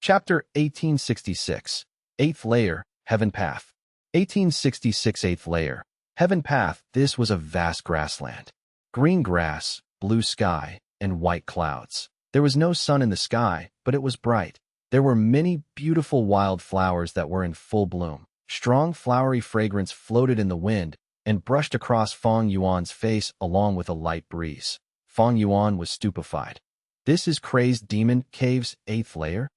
Chapter 1866, 8th Layer, Heaven Path. 1866 8th Layer, Heaven Path. This was a vast grassland. Green grass, blue sky, and white clouds. There was no sun in the sky, but it was bright. There were many beautiful wild flowers that were in full bloom. Strong flowery fragrance floated in the wind and brushed across Fang Yuan's face along with a light breeze. Fang Yuan was stupefied. This is Crazed Demon Cave's 8th layer?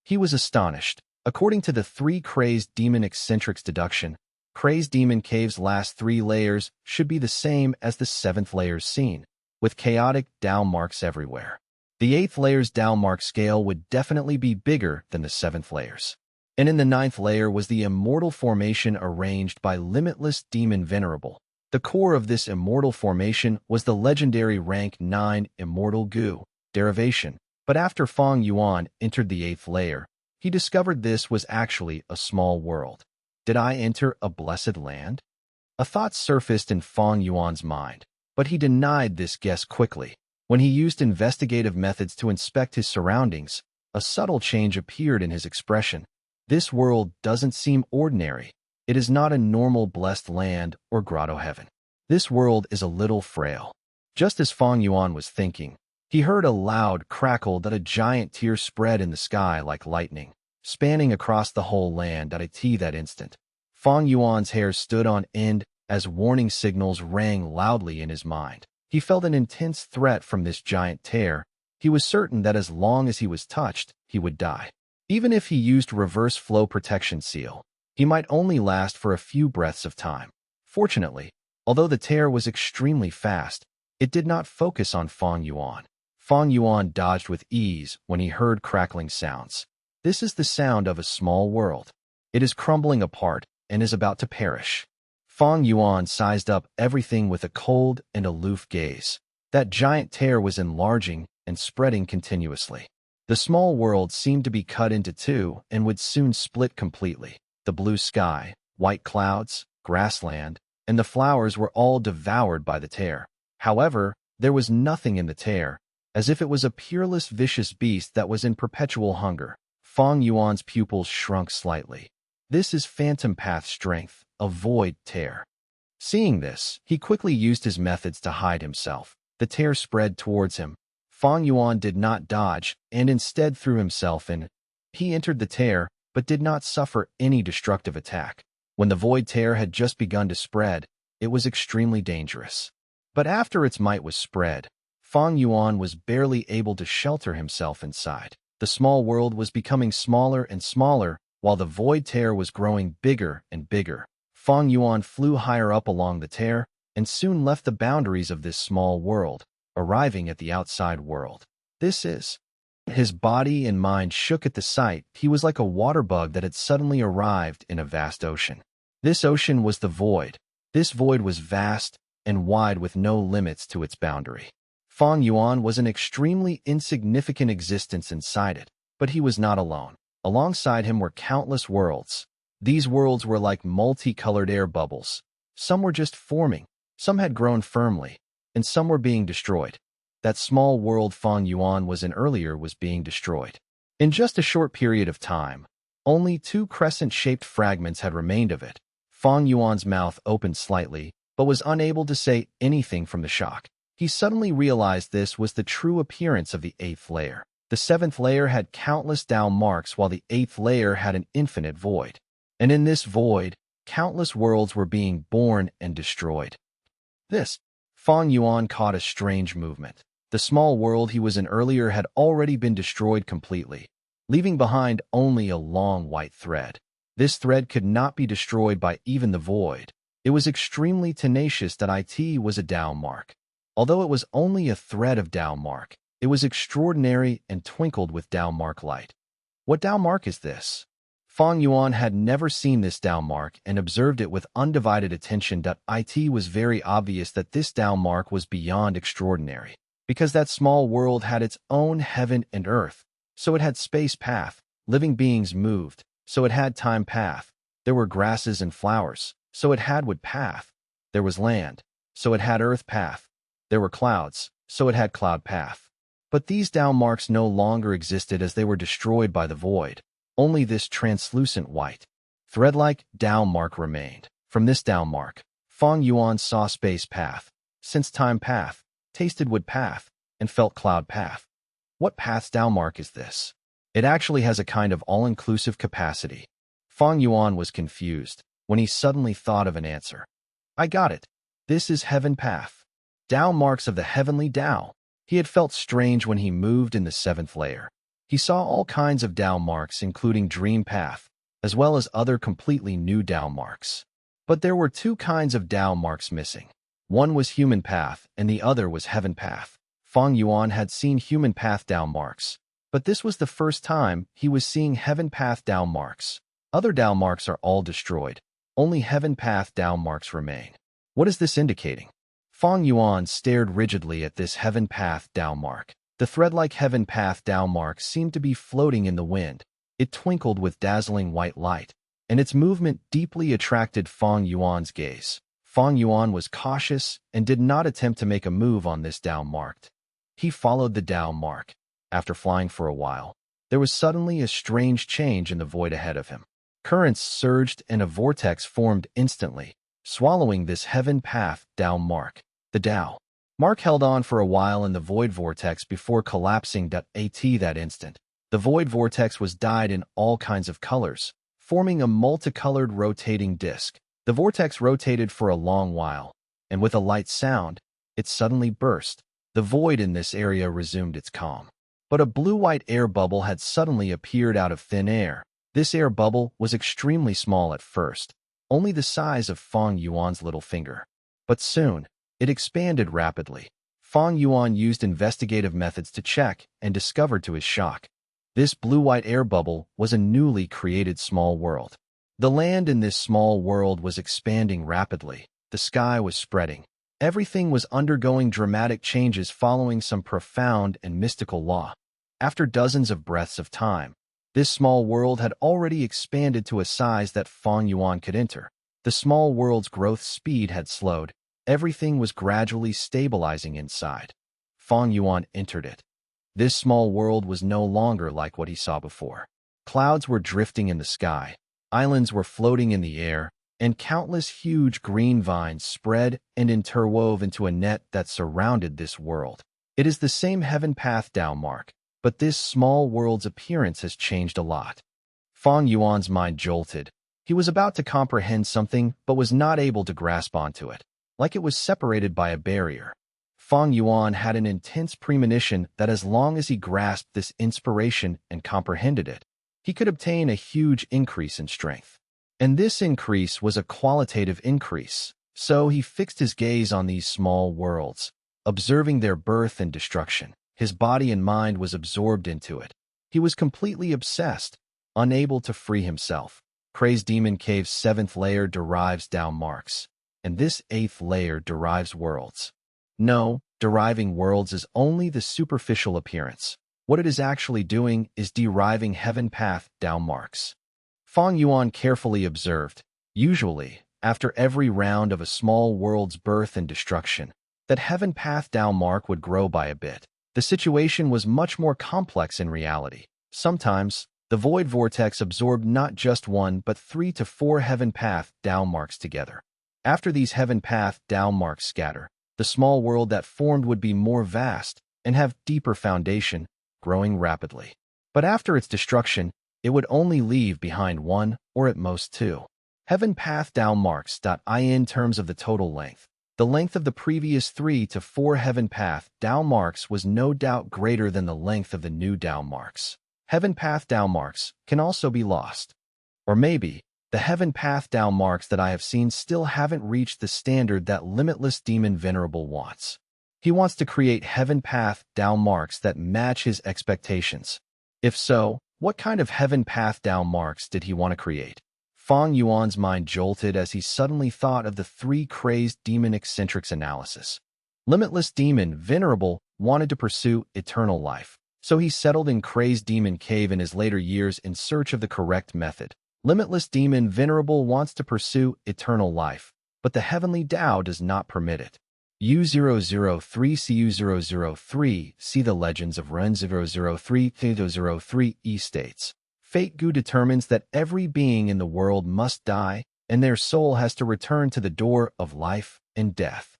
He was astonished. According to the 3 Crazed Demon Eccentrics deduction, Crazed Demon Cave's last 3 layers should be the same as the 7th layer's scene, with chaotic Dao marks everywhere. The 8th layer's Dao mark scale would definitely be bigger than the 7th layer's. And in the 9th layer was the immortal formation arranged by limitless Demon Venerable. The core of this immortal formation was the legendary rank 9 Immortal Gu derivation. But after Fang Yuan entered the 8th layer, he discovered this was actually a small world. Did I enter a blessed land? A thought surfaced in Fang Yuan's mind, but he denied this guess quickly. When he used investigative methods to inspect his surroundings, a subtle change appeared in his expression. This world doesn't seem ordinary. It is not a normal blessed land or grotto heaven. This world is a little frail. Just as Fang Yuan was thinking, he heard a loud crackle that a giant tear spread in the sky like lightning, spanning across the whole land at that instant. Fang Yuan's hair stood on end as warning signals rang loudly in his mind. He felt an intense threat from this giant tear. He was certain that as long as he was touched, he would die. Even if he used reverse flow protection seal, he might only last for a few breaths of time. Fortunately, although the tear was extremely fast, it did not focus on Fang Yuan. Fang Yuan dodged with ease when he heard crackling sounds. This is the sound of a small world. It is crumbling apart and is about to perish. Fang Yuan sized up everything with a cold and aloof gaze. That giant tear was enlarging and spreading continuously. The small world seemed to be cut into 2 and would soon split completely. The blue sky, white clouds, grassland, and the flowers were all devoured by the tear. However, there was nothing in the tear, as if it was a peerless, vicious beast that was in perpetual hunger. Fang Yuan's pupils shrunk slightly. This is Phantom Path strength, a void tear. Seeing this, he quickly used his methods to hide himself. The tear spread towards him. Fang Yuan did not dodge and instead threw himself in. He entered the tear, but did not suffer any destructive attack. When the void tear had just begun to spread, it was extremely dangerous. But after its might was spread, Fang Yuan was barely able to shelter himself inside. The small world was becoming smaller and smaller, while the void tear was growing bigger and bigger. Fang Yuan flew higher up along the tear and soon left the boundaries of this small world, arriving at the outside world. This is. His body and mind shook at the sight. He was like a water bug that had suddenly arrived in a vast ocean. This ocean was the void. This void was vast and wide with no limits to its boundary. Fang Yuan was an extremely insignificant existence inside it, but he was not alone. Alongside him were countless worlds. These worlds were like multicolored air bubbles. Some were just forming, some had grown firmly, and some were being destroyed. That small world Fang Yuan was in earlier was being destroyed. In just a short period of time, only 2 crescent-shaped fragments had remained of it. Fang Yuan's mouth opened slightly, but was unable to say anything from the shock. He suddenly realized this was the true appearance of the 8th layer. The 7th layer had countless Dao marks while the 8th layer had an infinite void. And in this void, countless worlds were being born and destroyed. Fang Yuan caught a strange movement. The small world he was in earlier had already been destroyed completely, leaving behind only a long white thread. This thread could not be destroyed by even the void. It was extremely tenacious that it was a Dao mark. Although it was only a thread of Dao mark, it was extraordinary and twinkled with Dao mark light. What Dao mark is this? Fang Yuan had never seen this Dao mark and observed it with undivided attention. It was very obvious that this Dao mark was beyond extraordinary, because that small world had its own heaven and earth, so it had space path, living beings moved, so it had time path, there were grasses and flowers, so it had wood path, there was land, so it had earth path, there were clouds, so it had cloud path. But these Tao marks no longer existed as they were destroyed by the void. Only this translucent white, thread-like Tao mark remained. From this Tao mark, Fang Yuan saw space path, sensed time path, tasted wood path, and felt cloud path. What path's Tao mark is this? It actually has a kind of all-inclusive capacity. Fang Yuan was confused when he suddenly thought of an answer. I got it. This is heaven path. Tao marks of the heavenly Tao. He had felt strange when he moved in the 7th layer. He saw all kinds of Tao marks, including dream path, as well as other completely new Tao marks. But there were 2 kinds of Tao marks missing. One was human path, and the other was heaven path. Fang Yuan had seen human path Tao marks, but this was the first time he was seeing heaven path Tao marks. Other Tao marks are all destroyed. Only heaven path Tao marks remain. What is this indicating? Fang Yuan stared rigidly at this heaven path Tao mark. The thread-like heaven path Tao mark seemed to be floating in the wind. It twinkled with dazzling white light, and its movement deeply attracted Fang Yuan's gaze. Fang Yuan was cautious and did not attempt to make a move on this Tao mark. He followed the Tao mark. After flying for a while, there was suddenly a strange change in the void ahead of him. Currents surged and a vortex formed instantly, swallowing this heaven path Tao mark. The Tao mark held on for a while in the void vortex before collapsing. At that instant, the void vortex was dyed in all kinds of colors, forming a multicolored rotating disc. The vortex rotated for a long while, and with a light sound, it suddenly burst. The void in this area resumed its calm. But a blue-white air bubble had suddenly appeared out of thin air. This air bubble was extremely small at first, only the size of Fang Yuan's little finger. But soon, it expanded rapidly. Fang Yuan used investigative methods to check and discovered to his shock. This blue-white air bubble was a newly created small world. The land in this small world was expanding rapidly. The sky was spreading. Everything was undergoing dramatic changes following some profound and mystical law. After dozens of breaths of time, this small world had already expanded to a size that Fang Yuan could enter. The small world's growth speed had slowed. Everything was gradually stabilizing inside. Fang Yuan entered it. This small world was no longer like what he saw before. Clouds were drifting in the sky, islands were floating in the air, and countless huge green vines spread and interwove into a net that surrounded this world. It is the same heaven path Tao mark, but this small world's appearance has changed a lot. Fang Yuan's mind jolted. He was about to comprehend something but was not able to grasp onto it, like it was separated by a barrier. Fang Yuan had an intense premonition that as long as he grasped this inspiration and comprehended it, he could obtain a huge increase in strength. And this increase was a qualitative increase. So he fixed his gaze on these small worlds, observing their birth and destruction. His body and mind was absorbed into it. He was completely obsessed, unable to free himself. Crazed Demon Cave's 7th layer derives Tao marks, and this 8th layer derives worlds. No, deriving worlds is only the superficial appearance. What it is actually doing is deriving heaven path Tao marks. Fang Yuan carefully observed, usually, after every round of a small world's birth and destruction, that heaven path Tao mark would grow by a bit. The situation was much more complex in reality. Sometimes, the void vortex absorbed not just 1 but 3 to 4 heaven path Tao marks together. After these heaven path Tao marks scatter, the small world that formed would be more vast and have deeper foundation, growing rapidly. But after its destruction, it would only leave behind 1 or at most 2 heaven path Tao marks. In terms of the total length, the length of the previous 3 to 4 heaven path Tao marks was no doubt greater than the length of the new Tao marks. Heaven path Tao marks can also be lost. Or maybe, the heaven path Tao marks that I have seen still haven't reached the standard that limitless demon venerable wants. He wants to create heaven path Tao marks that match his expectations. If so, what kind of heaven path Tao marks did he want to create? Fang Yuan's mind jolted as he suddenly thought of the 3 crazed demon eccentrics analysis. Limitless demon venerable wanted to pursue eternal life, so he settled in Crazed Demon Cave in his later years in search of the correct method. Limitless demon venerable wants to pursue eternal life, but the heavenly Tao does not permit it. U003 CU003 See the Legends of Ren 003 003 E states, Fate Gu determines that every being in the world must die, and their soul has to return to the door of life and death.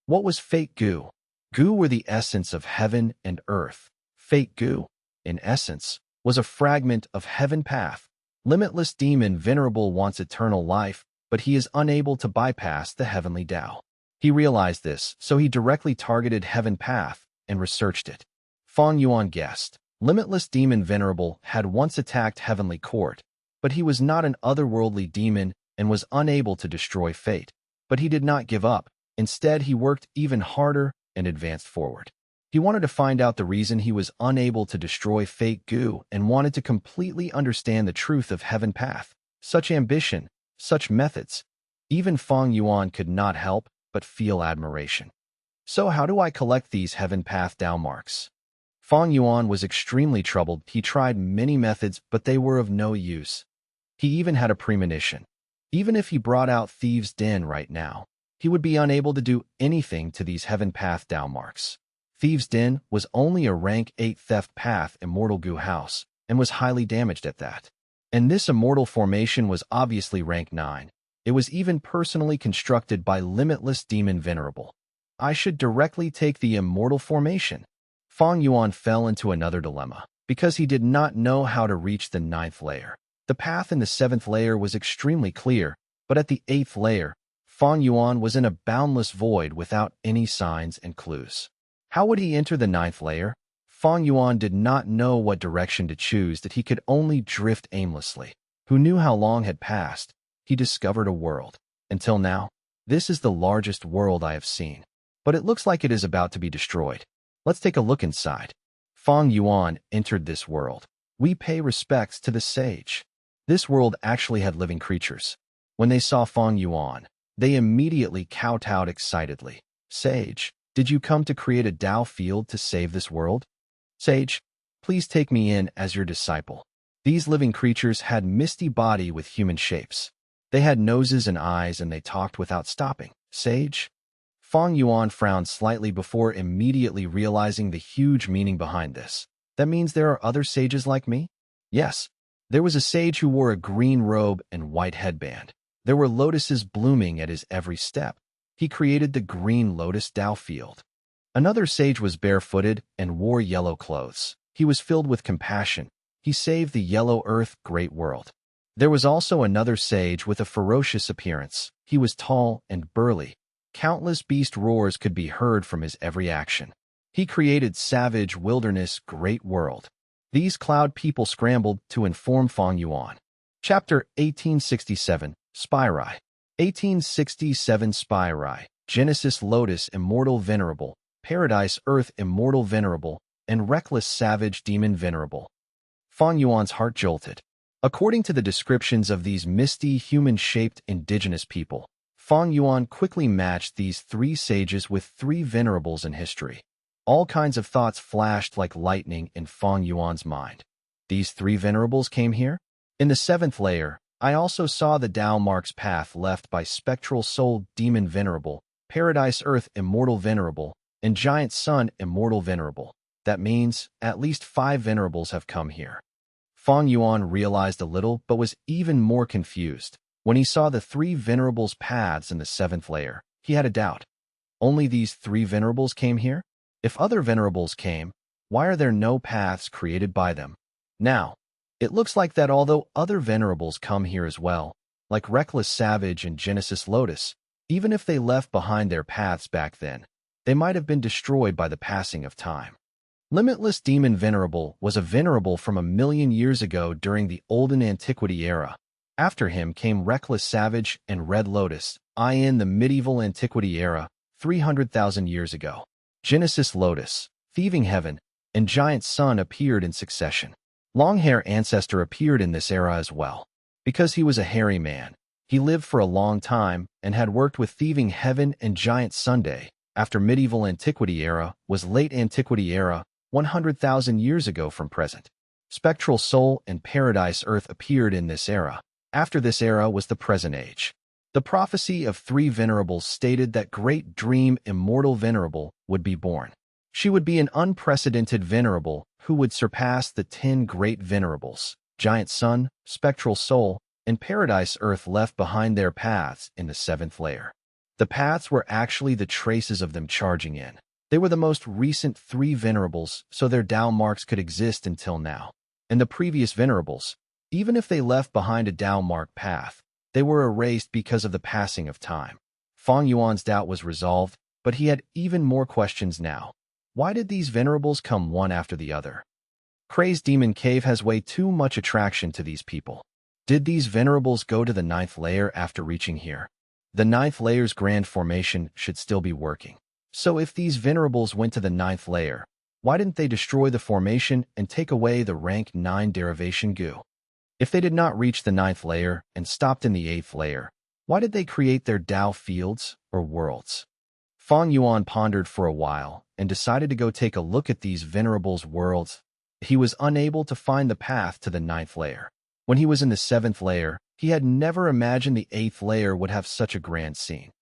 What was Fate Gu? Gu were the essence of heaven and earth. Fate Gu, in essence, was a fragment of heaven path. Limitless demon Venerable wants eternal life, but he is unable to bypass the heavenly Tao. He realized this, so he directly targeted heaven path and researched it. Fang Yuan guessed. Limitless demon Venerable had once attacked heavenly court, but he was not an otherworldly demon and was unable to destroy fate. But he did not give up. Instead, he worked even harder and advanced forward. He wanted to find out the reason he was unable to destroy Fate Gu and wanted to completely understand the truth of heaven path. Such ambition, such methods. Even Fang Yuan could not help but feel admiration. So how do I collect these heaven path Tao marks? Fang Yuan was extremely troubled. He tried many methods, but they were of no use. He even had a premonition. Even if he brought out Thieves' Den right now, he would be unable to do anything to these heaven path Tao marks. Thieves' Den was only a rank 8 theft path Immortal Gu house, and was highly damaged at that. And this immortal formation was obviously rank 9. It was even personally constructed by Limitless Demon Venerable. I should directly take the immortal formation. Fang Yuan fell into another dilemma, because he did not know how to reach the 9th layer. The path in the 7th layer was extremely clear, but at the 8th layer, Fang Yuan was in a boundless void without any signs and clues. How would he enter the 9th layer? Fang Yuan did not know what direction to choose, that he could only drift aimlessly. Who knew how long had passed? He discovered a world. Until now, this is the largest world I have seen. But it looks like it is about to be destroyed. Let's take a look inside. Fang Yuan entered this world. We pay respects to the sage. This world actually had living creatures. When they saw Fang Yuan, they immediately kowtowed excitedly. Sage, did you come to create a Tao field to save this world? Sage, please take me in as your disciple. These living creatures had misty body with human shapes. They had noses and eyes, and they talked without stopping. Sage? Fang Yuan frowned slightly before immediately realizing the huge meaning behind this. That means there are other sages like me? Yes. There was a sage who wore a green robe and white headband. There were lotuses blooming at his every step. He created the green lotus Tao field. Another sage was barefooted and wore yellow clothes. He was filled with compassion. He saved the yellow earth, great world. There was also another sage with a ferocious appearance. He was tall and burly. Countless beast roars could be heard from his every action. He created savage wilderness, great world. These cloud people scrambled to inform Fang Yuan. Chapter 1867, Spirai. 1867 Spirai, Genesis Lotus Immortal Venerable, Paradise Earth Immortal Venerable, and Reckless Savage Demon Venerable. Fang Yuan's heart jolted. According to the descriptions of these misty, human-shaped indigenous people, Fang Yuan quickly matched these 3 sages with 3 venerables in history. All kinds of thoughts flashed like lightning in Fang Yuan's mind. These 3 venerables came here? In the 7th layer, I also saw the Tao marks path left by Spectral Soul Demon Venerable, Paradise Earth Immortal Venerable, and Giant Sun Immortal Venerable. That means at least 5 venerables have come here. Fang Yuan realized a little, but was even more confused. When he saw the 3 venerables' paths in the 7th layer, he had a doubt. Only these 3 venerables came here? If other venerables came, why are there no paths created by them? Now, it looks like that although other venerables come here as well, like Reckless Savage and Genesis Lotus, even if they left behind their paths back then, they might have been destroyed by the passing of time. Limitless Demon Venerable was a venerable from 1,000,000 years ago during the Olden Antiquity era. After him came Reckless Savage and Red Lotus, in the Medieval Antiquity era, 300,000 years ago. Genesis Lotus, Thieving Heaven, and Giant Sun appeared in succession. Longhair Ancestor appeared in this era as well. Because he was a hairy man, he lived for a long time and had worked with Thieving Heaven and Giant Sunday. After Medieval Antiquity era was Late Antiquity era, 100,000 years ago from present. Spectral Soul and Paradise Earth appeared in this era. After this era was the present age. The prophecy of 3 venerables stated that great dream immortal venerable would be born. She would be an unprecedented venerable who would surpass the 10 great venerables, giant sun, spectral soul, and paradise earth left behind their paths in the 7th layer. The paths were actually the traces of them charging in. They were the most recent 3 venerables, so their Tao marks could exist until now. And the previous venerables, even if they left behind a Tao mark path, they were erased because of the passing of time. Fang Yuan's doubt was resolved, but he had even more questions now. Why did these venerables come one after the other? Crazed Demon Cave has way too much attraction to these people. Did these venerables go to the 9th layer after reaching here? The 9th layer's grand formation should still be working. So if these venerables went to the 9th layer, why didn't they destroy the formation and take away the rank 9 derivation goo? If they did not reach the 9th layer and stopped in the 8th layer, why did they create their Tao fields or worlds? Fang Yuan pondered for a while and decided to go take a look at these venerables' worlds. He was unable to find the path to the 9th layer. When he was in the 7th layer, he had never imagined the 8th layer would have such a grand scene.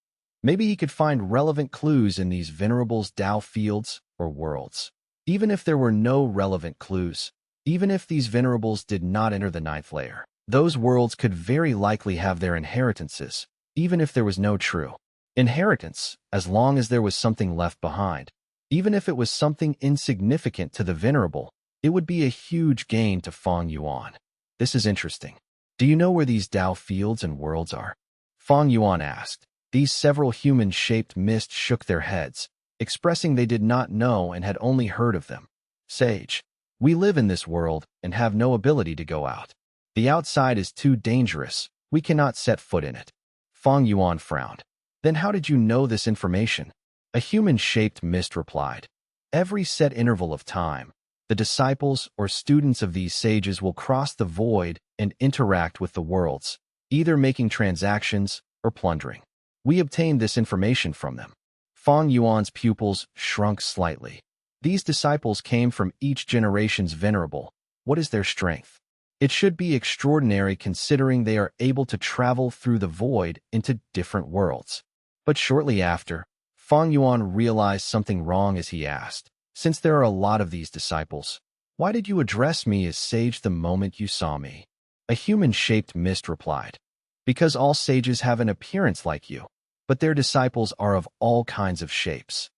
Maybe he could find relevant clues in these venerables' Tao fields or worlds. Even if there were no relevant clues, even if these venerables did not enter the 9th layer, those worlds could very likely have their inheritances, even if there was no true inheritance, as long as there was something left behind. Even if it was something insignificant to the venerable, it would be a huge gain to Fang Yuan. This is interesting. Do you know where these Tao fields and worlds are? Fang Yuan asked. These several human-shaped mists shook their heads, expressing they did not know and had only heard of them. Sage, we live in this world and have no ability to go out. The outside is too dangerous. We cannot set foot in it. Fang Yuan frowned. Then how did you know this information? A human-shaped mist replied. Every set interval of time, the disciples or students of these sages will cross the void and interact with the worlds, either making transactions or plundering. We obtained this information from them. Fang Yuan's pupils shrunk slightly. These disciples came from each generation's venerable. What is their strength? It should be extraordinary considering they are able to travel through the void into different worlds. But shortly after, Fang Yuan realized something wrong as he asked, since there are a lot of these disciples, why did you address me as sage the moment you saw me? A human-shaped mist replied. Because all sages have an appearance like you, but their disciples are of all kinds of shapes.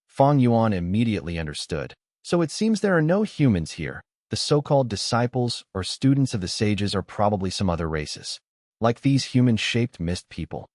Fang Yuan immediately understood. So it seems there are no humans here. The so-called disciples or students of the sages are probably some other races, like these human-shaped mist people.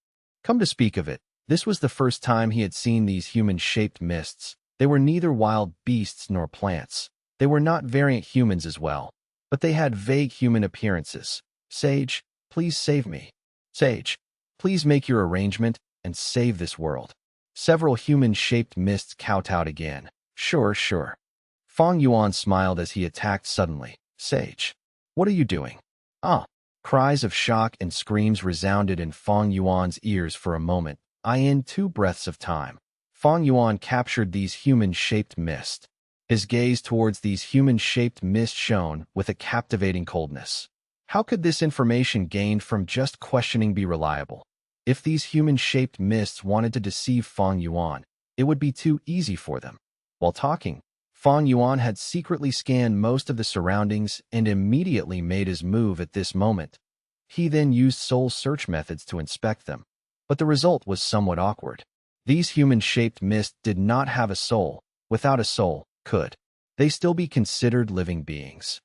Come to speak of it, this was the first time he had seen these human-shaped mists. They were neither wild beasts nor plants. They were not variant humans as well, but they had vague human appearances. Sage, please save me. Sage, please make your arrangement and save this world. Several human-shaped mists kowtowed again. Sure, sure. Fang Yuan smiled as he attacked suddenly. Sage, what are you doing? Ah! Cries of shock and screams resounded in Fang Yuan's ears for a moment. In 2 breaths of time, Fang Yuan captured these human-shaped mist. His gaze towards these human-shaped mist shone with a captivating coldness. How could this information gained from just questioning be reliable? If these human-shaped mists wanted to deceive Fang Yuan, it would be too easy for them. While talking, Fang Yuan had secretly scanned most of the surroundings and immediately made his move at this moment. He then used soul search methods to inspect them, but the result was somewhat awkward. These human-shaped mists did not have a soul. Without a soul, could they still be considered living beings?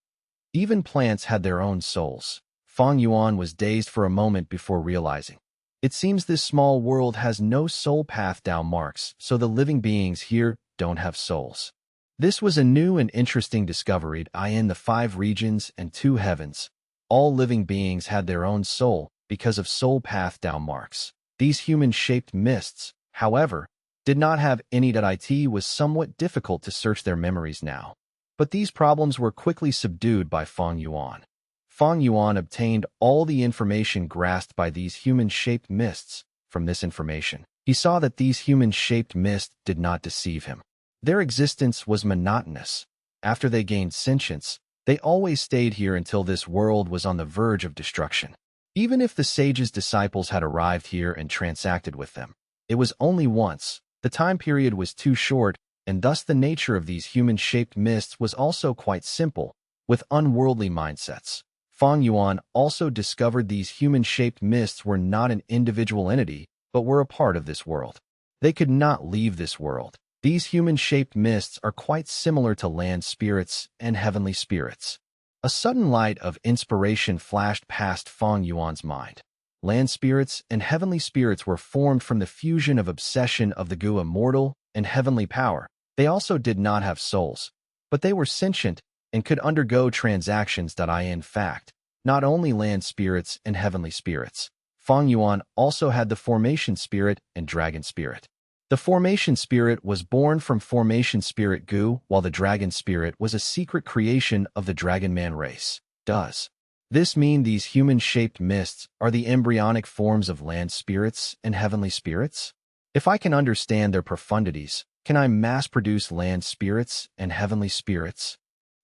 Even plants had their own souls. Fang Yuan was dazed for a moment before realizing. It seems this small world has no soul path Tao marks, so the living beings here don't have souls. This was a new and interesting discovery in the 5 regions and 2 heavens. All living beings had their own soul because of soul path Tao marks. These human-shaped mists, however, did not have any. It was somewhat difficult to search their memories now. But these problems were quickly subdued by Fang Yuan. Fang Yuan obtained all the information grasped by these human-shaped mists. From this information, he saw that these human-shaped mists did not deceive him. Their existence was monotonous. After they gained sentience, they always stayed here until this world was on the verge of destruction. Even if the sage's disciples had arrived here and transacted with them, it was only once. The time period was too short, and thus the nature of these human-shaped mists was also quite simple, with unworldly mindsets. Fang Yuan also discovered these human-shaped mists were not an individual entity, but were a part of this world. They could not leave this world. These human-shaped mists are quite similar to land spirits and heavenly spirits. A sudden light of inspiration flashed past Fang Yuan's mind. Land spirits and heavenly spirits were formed from the fusion of obsession of the Gu immortal and heavenly power. They also did not have souls, but they were sentient and could undergo transactions. In fact, not only land spirits and heavenly spirits. Fang Yuan also had the formation spirit and dragon spirit. The formation spirit was born from formation spirit Gu, while the dragon spirit was a secret creation of the dragon man race. Does this mean these human-shaped mists are the embryonic forms of land spirits and heavenly spirits? If I can understand their profundities, can I mass-produce land spirits and heavenly spirits?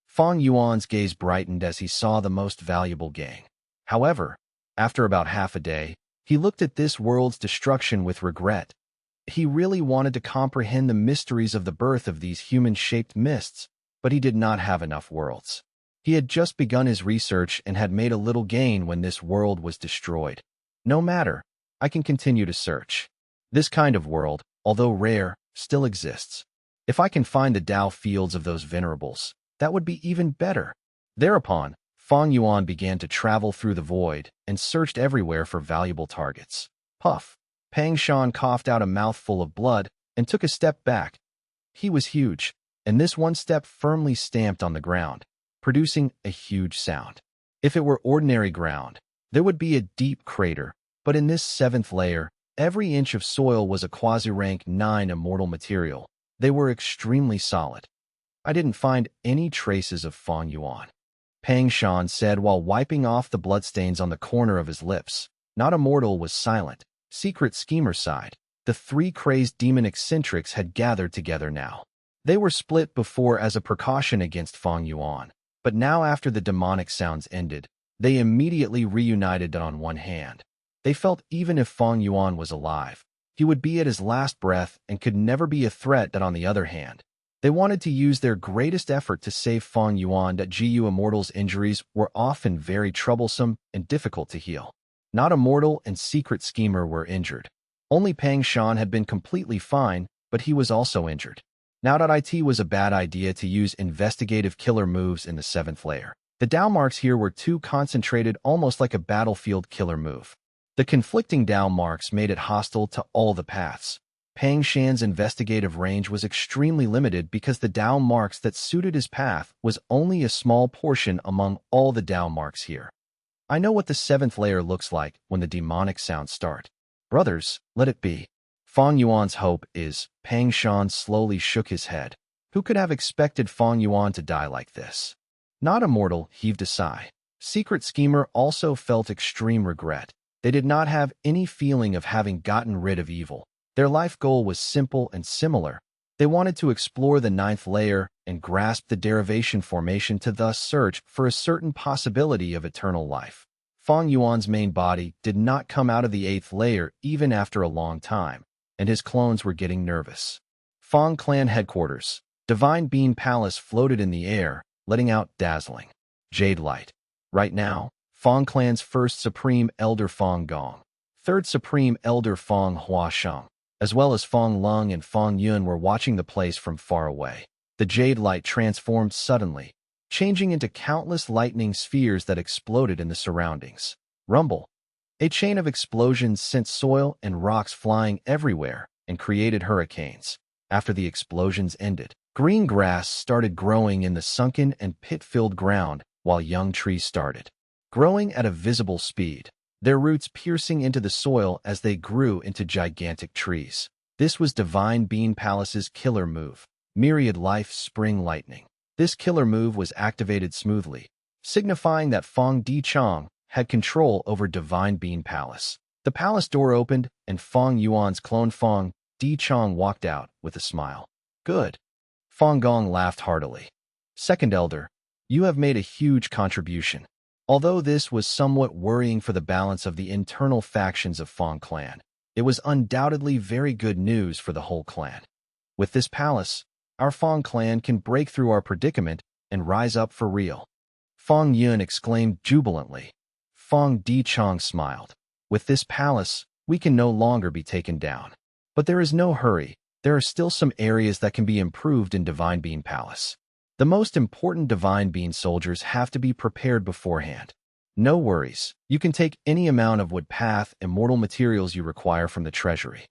Fang Yuan's gaze brightened as he saw the most valuable gain. However, after about half a day, he looked at this world's destruction with regret. He really wanted to comprehend the mysteries of the birth of these human-shaped mists, but he did not have enough worlds. He had just begun his research and had made a little gain when this world was destroyed. No matter, I can continue to search. This kind of world, although rare, still exists. If I can find the Tao fields of those venerables, that would be even better. Thereupon, Fang Yuan began to travel through the void and searched everywhere for valuable targets. Puff! Pang Shan coughed out a mouthful of blood and took a step back. He was huge, and this one step firmly stamped on the ground, producing a huge sound. If it were ordinary ground, there would be a deep crater, but in this 7th layer, every inch of soil was a quasi-rank 9 immortal material. They were extremely solid. I didn't find any traces of Fang Yuan, Pang Shan said while wiping off the bloodstains on the corner of his lips. Not immortal was silent. Secret schemer sighed. The 3 crazed demon eccentrics had gathered together now. They were split before as a precaution against Fang Yuan, but now after the demonic sounds ended, they immediately reunited on one hand. They felt even if Fang Yuan was alive, he would be at his last breath and could never be a threat. On the other hand, they wanted to use their greatest effort to save Fang Yuan. Gu Immortal's injuries were often very troublesome and difficult to heal. Not Immortal and Secret Schemer were injured. Only Pang Shan had been completely fine, but he was also injured. Now it was a bad idea to use investigative killer moves in the 7th layer. The Tao marks here were too concentrated, almost like a battlefield killer move. The conflicting Tao marks made it hostile to all the paths. Pang Shan's investigative range was extremely limited because the Tao marks that suited his path was only a small portion among all the Tao marks here. I know what the 7th layer looks like when the demonic sounds start. Brothers, let it be. Fang Yuan's hope is. Pang Shan slowly shook his head. Who could have expected Fang Yuan to die like this? Not Immortal heaved a sigh. Secret Schemer also felt extreme regret. They did not have any feeling of having gotten rid of evil. Their life goal was simple and similar. They wanted to explore the 9th layer and grasp the derivation formation to thus search for a certain possibility of eternal life. Fang Yuan's main body did not come out of the 8th layer even after a long time, and his clones were getting nervous. Fang clan headquarters. Divine Bean Palace floated in the air, letting out dazzling jade light. Right now, Fang clan's first Supreme Elder Fang Gong, 3rd Supreme Elder Fang Hua Sheng, as well as Fang Lung and Fang Yun were watching the place from far away. The jade light transformed suddenly, changing into countless lightning spheres that exploded in the surroundings. Rumble. A chain of explosions sent soil and rocks flying everywhere and created hurricanes. After the explosions ended, green grass started growing in the sunken and pit-filled ground, while young trees started growing at a visible speed, their roots piercing into the soil as they grew into gigantic trees. This was Divine Bean Palace's killer move, Myriad Life Spring Lightning. This killer move was activated smoothly, signifying that Fang Dichang had control over Divine Bean Palace. The palace door opened, and Fang Yuan's clone Fang Dichang walked out with a smile. Good. Fang Gong laughed heartily. Second Elder, you have made a huge contribution. Although this was somewhat worrying for the balance of the internal factions of Feng clan, it was undoubtedly very good news for the whole clan. With this palace, our Feng clan can break through our predicament and rise up for real. Fang Yuan exclaimed jubilantly. Fang Dichang smiled. With this palace, we can no longer be taken down. But there is no hurry. There are still some areas that can be improved in Divine Being Palace. The most important Divine Being soldiers have to be prepared beforehand. No worries. You can take any amount of wood path and mortal materials you require from the treasury.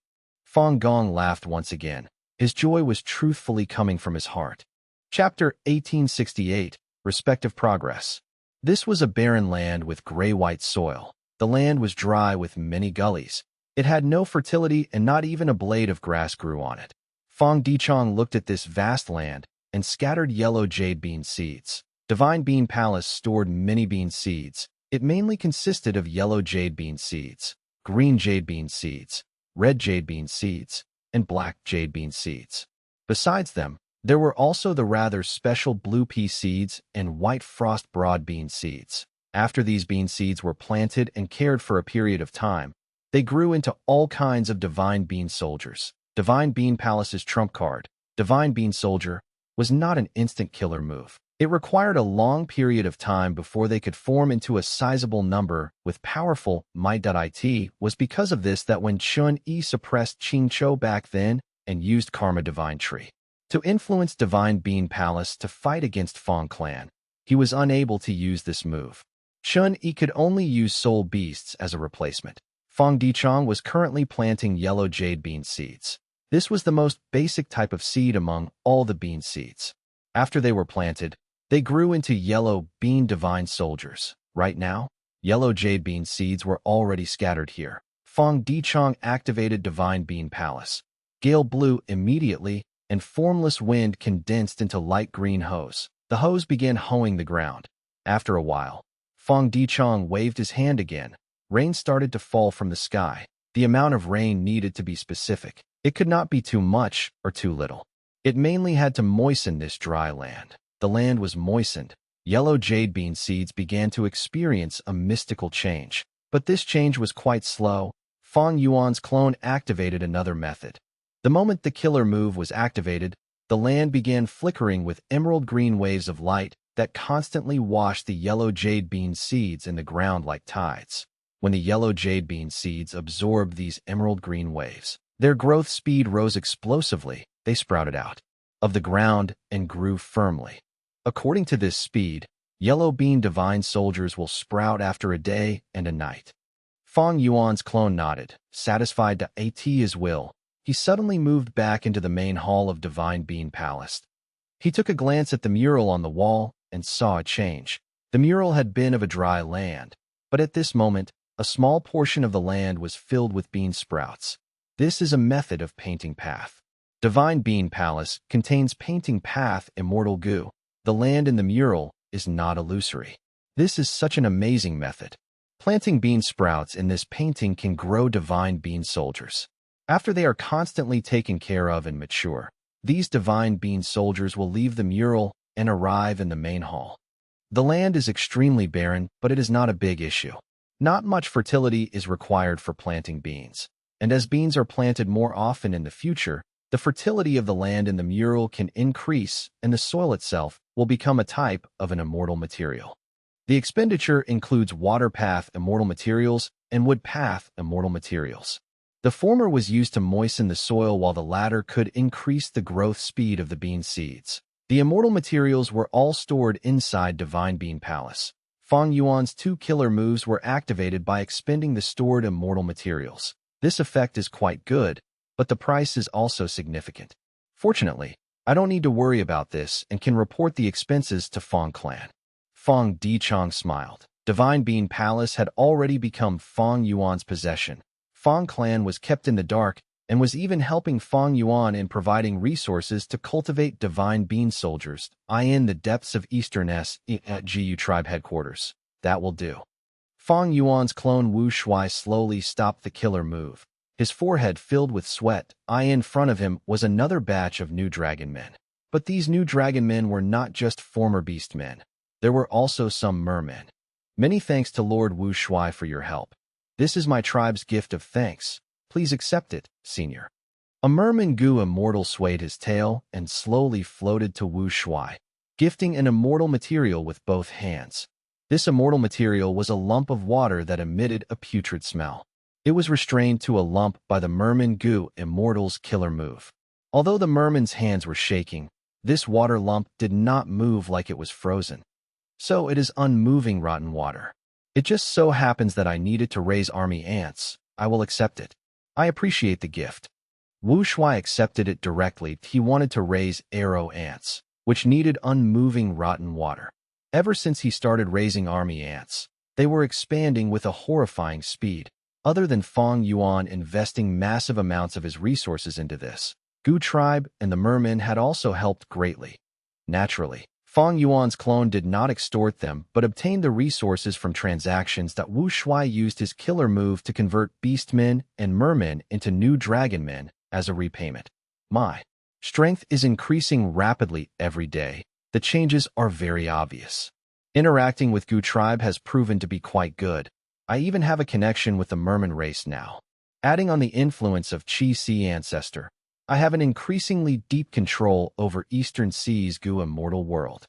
Fang Gong laughed once again. His joy was truthfully coming from his heart. Chapter 1868, Respective Progress. This was a barren land with gray-white soil. The land was dry with many gullies. It had no fertility and not even a blade of grass grew on it. Fang Dichang looked at this vast land and scattered yellow jade bean seeds. Divine Bean Palace stored many bean seeds. It mainly consisted of yellow jade bean seeds, green jade bean seeds, red jade bean seeds, and black jade bean seeds. Besides them, there were also the rather special blue pea seeds and white frost broad bean seeds. After these bean seeds were planted and cared for a period of time, they grew into all kinds of Divine Bean soldiers. Divine Bean Palace's trump card, Divine Bean Soldier, was not an instant killer move. It required a long period of time before they could form into a sizable number with powerful might.It was because of this that when Chun Yi suppressed Qing Chou back then and used Karma Divine Tree to influence Divine Bean Palace to fight against Feng clan, he was unable to use this move. Chun Yi could only use soul beasts as a replacement. Fang Dichang was currently planting yellow jade bean seeds. This was the most basic type of seed among all the bean seeds. After they were planted, they grew into yellow bean divine soldiers. Right now, yellow jade bean seeds were already scattered here. Fang Dichang activated Divine Bean Palace. Gale blew immediately, and formless wind condensed into light green hose. The hose began hoeing the ground. After a while, Fang Dichang waved his hand again. Rain started to fall from the sky. The amount of rain needed to be specific. It could not be too much or too little. It mainly had to moisten this dry land. The land was moistened. Yellow jade bean seeds began to experience a mystical change. But this change was quite slow. Fang Yuan's clone activated another method. The moment the killer move was activated, the land began flickering with emerald green waves of light that constantly washed the yellow jade bean seeds in the ground like tides. When the yellow jade bean seeds absorbed these emerald green waves, their growth speed rose explosively. They sprouted out of the ground and grew firmly. According to this speed, yellow bean divine soldiers will sprout after a day and a night. Fang Yuan's clone nodded, satisfied to at his will. He suddenly moved back into the main hall of Divine Bean Palace. He took a glance at the mural on the wall and saw a change. The mural had been of a dry land, but at this moment, a small portion of the land was filled with bean sprouts. This is a method of painting path. Divine Bean Palace contains painting path immortal goo. The land in the mural is not illusory. This is such an amazing method. Planting bean sprouts in this painting can grow divine bean soldiers. After they are constantly taken care of and mature, these divine bean soldiers will leave the mural and arrive in the main hall. The land is extremely barren, but it is not a big issue. Not much fertility is required for planting beans, and as beans are planted more often in the future, the fertility of the land in the mural can increase and the soil itself will become a type of an immortal material. The expenditure includes water path immortal materials and wood path immortal materials. The former was used to moisten the soil while the latter could increase the growth speed of the bean seeds. The immortal materials were all stored inside Divine Bean Palace. Fang Yuan's two killer moves were activated by expending the stored immortal materials. This effect is quite good, but the price is also significant. Fortunately, I don't need to worry about this and can report the expenses to Feng clan. Fang Dichang smiled. Divine Bean Palace had already become Fang Yuan's possession. Feng clan was kept in the dark and was even helping Fang Yuan in providing resources to cultivate divine bean soldiers in the depths of Eastern S at GU tribe headquarters. That will do. Fang Yuan's clone Wu Shui slowly stopped the killer move. His forehead filled with sweat. In front of him was another batch of new dragon men. But these new dragon men were not just former beast men. There were also some mermen. Many thanks to Lord Wu Shuai for your help. This is my tribe's gift of thanks. Please accept it, Senior. A merman Gu immortal swayed his tail and slowly floated to Wu Shuai, gifting an immortal material with both hands. This immortal material was a lump of water that emitted a putrid smell. It was restrained to a lump by the merman Gu immortal's killer move. Although the merman's hands were shaking, this water lump did not move like it was frozen. So it is unmoving rotten water. It just so happens that I needed to raise army ants. I will accept it. I appreciate the gift. Wu Shuai accepted it directly. He wanted to raise arrow ants, which needed unmoving rotten water. Ever since he started raising army ants, they were expanding with a horrifying speed. Other than Fang Yuan investing massive amounts of his resources into this, Gu tribe and the mermen had also helped greatly. Naturally, Fang Yuan's clone did not extort them but obtained the resources from transactions that Wu Shuai used his killer move to convert beastmen and mermen into new dragonmen as a repayment. My strength is increasing rapidly every day. The changes are very obvious. Interacting with Gu tribe has proven to be quite good. I even have a connection with the merman race now. Adding on the influence of Qi Si ancestor, I have an increasingly deep control over Eastern Sea's Gu immortal world.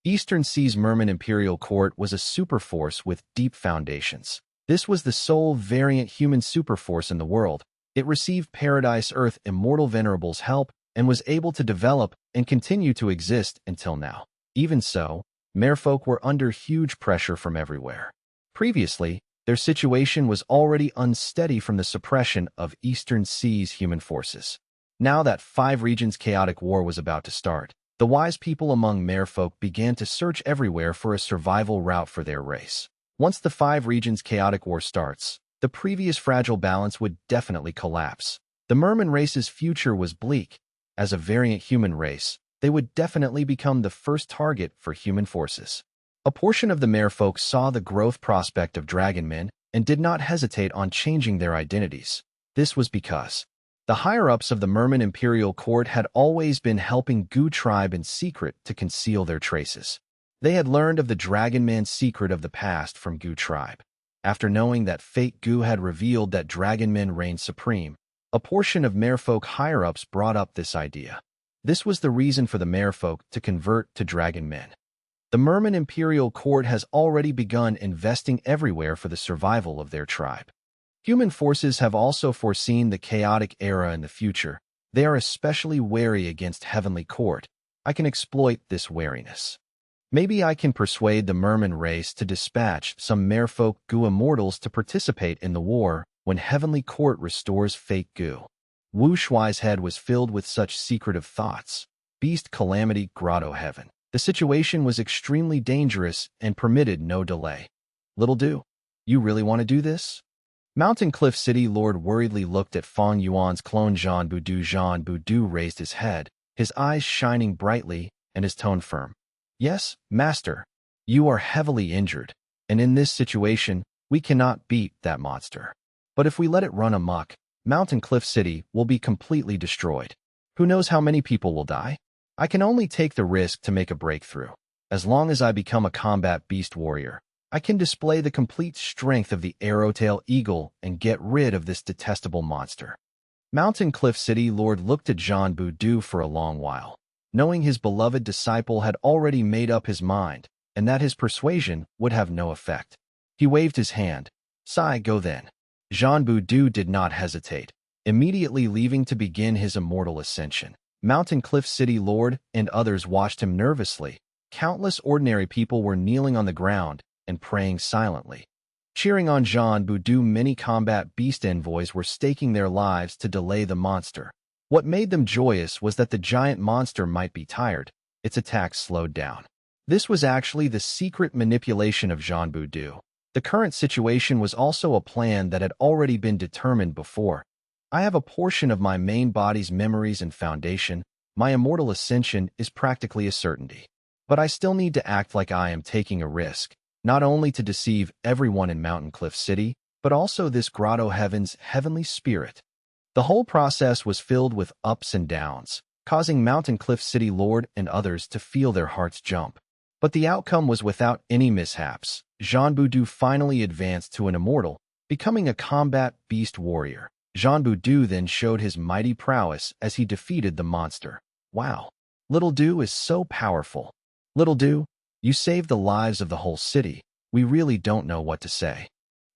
Eastern Sea's merman imperial court was a superforce with deep foundations. This was the sole variant human superforce in the world. It received Paradise Earth immortal venerables' help and was able to develop and continue to exist until now. Even so, merfolk were under huge pressure from everywhere. Previously, their situation was already unsteady from the suppression of Eastern Sea's human forces. Now that 5 regions' chaotic war was about to start, the wise people among merfolk began to search everywhere for a survival route for their race. Once the 5 regions' chaotic war starts, the previous fragile balance would definitely collapse. The merman race's future was bleak. As a variant human race, they would definitely become the first target for human forces. A portion of the merfolk saw the growth prospect of dragonmen and did not hesitate on changing their identities. This was because the higher-ups of the merman imperial court had always been helping Gu tribe in secret to conceal their traces. They had learned of the dragonman secret of the past from Gu tribe. After knowing that fake Gu had revealed that dragonmen reigned supreme, a portion of merfolk higher-ups brought up this idea. This was the reason for the merfolk to convert to dragonmen. The merman imperial court has already begun investing everywhere for the survival of their tribe. Human forces have also foreseen the chaotic era in the future. They are especially wary against heavenly court. I can exploit this wariness. Maybe I can persuade the merman race to dispatch some merfolk Gu immortals to participate in the war when heavenly court restores fake Gu. Wu Shuai's head was filled with such secretive thoughts. Beast calamity grotto heaven. The situation was extremely dangerous and permitted no delay. Little do. You really want to do this? Mountain Cliff City Lord worriedly looked at Fang Yuan's clone Zhan Budu. Zhan Budu raised his head, his eyes shining brightly and his tone firm. Yes, master. You are heavily injured, and in this situation, we cannot beat that monster. But if we let it run amok, Mountain Cliff City will be completely destroyed. Who knows how many people will die? I can only take the risk to make a breakthrough. As long as I become a combat beast warrior, I can display the complete strength of the arrowtail eagle and get rid of this detestable monster. Mountain Cliff City Lord looked at Zhan Budu for a long while, knowing his beloved disciple had already made up his mind and that his persuasion would have no effect. He waved his hand. Sai, go then. Zhan Budu did not hesitate, immediately leaving to begin his immortal ascension. Mountain Cliff City Lord and others watched him nervously. Countless ordinary people were kneeling on the ground and praying silently. Cheering on Zhan Budu, many combat beast envoys were staking their lives to delay the monster. What made them joyous was that the giant monster might be tired. Its attacks slowed down. This was actually the secret manipulation of Zhan Budu. The current situation was also a plan that had already been determined before. I have a portion of my main body's memories and foundation. My immortal ascension is practically a certainty. But I still need to act like I am taking a risk, not only to deceive everyone in Mountain Cliff City, but also this grotto heaven's heavenly spirit. The whole process was filled with ups and downs, causing Mountain Cliff City Lord and others to feel their hearts jump. But the outcome was without any mishaps. Zhanbu finally advanced to an immortal, becoming a combat beast warrior. Zhanbu then showed his mighty prowess as he defeated the monster. Wow, Little Du is so powerful. Little Du, you saved the lives of the whole city. We really don't know what to say.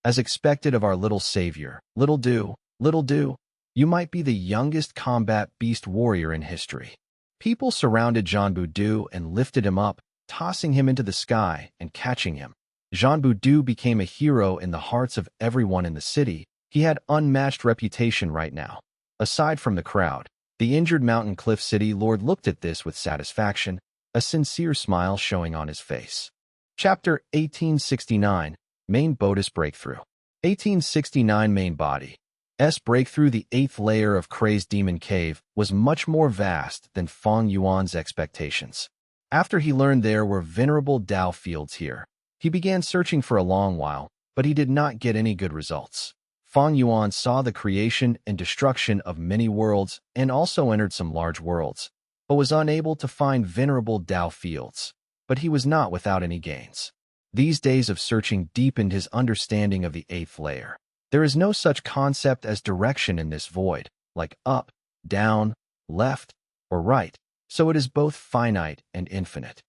As expected of our little savior, Little Du, you might be the youngest combat beast warrior in history. People surrounded Zhanbu and lifted him up, tossing him into the sky and catching him. Zhanbu became a hero in the hearts of everyone in the city. He had unmatched reputation right now. Aside from the crowd, the injured Mountain Cliff City Lord looked at this with satisfaction, a sincere smile showing on his face. Chapter 1869, Main Bodis Breakthrough. 1869 Main Body. S breakthrough. The 8th layer of Crazed Demon Cave was much more vast than Fang Yuan's expectations. After he learned there were venerable Dao fields here, he began searching for a long while, but he did not get any good results. Fang Yuan saw the creation and destruction of many worlds and also entered some large worlds, but was unable to find venerable Dao fields. But he was not without any gains. These days of searching deepened his understanding of the 8th layer. There is no such concept as direction in this void, like up, down, left, or right, so it is both finite and infinite.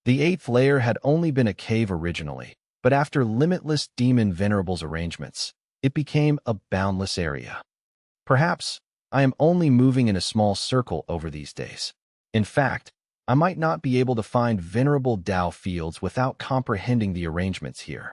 The 8th layer had only been a cave originally, but after limitless demon venerables arrangements, it became a boundless area. Perhaps I am only moving in a small circle over these days. In fact, I might not be able to find venerable Dao fields without comprehending the arrangements here.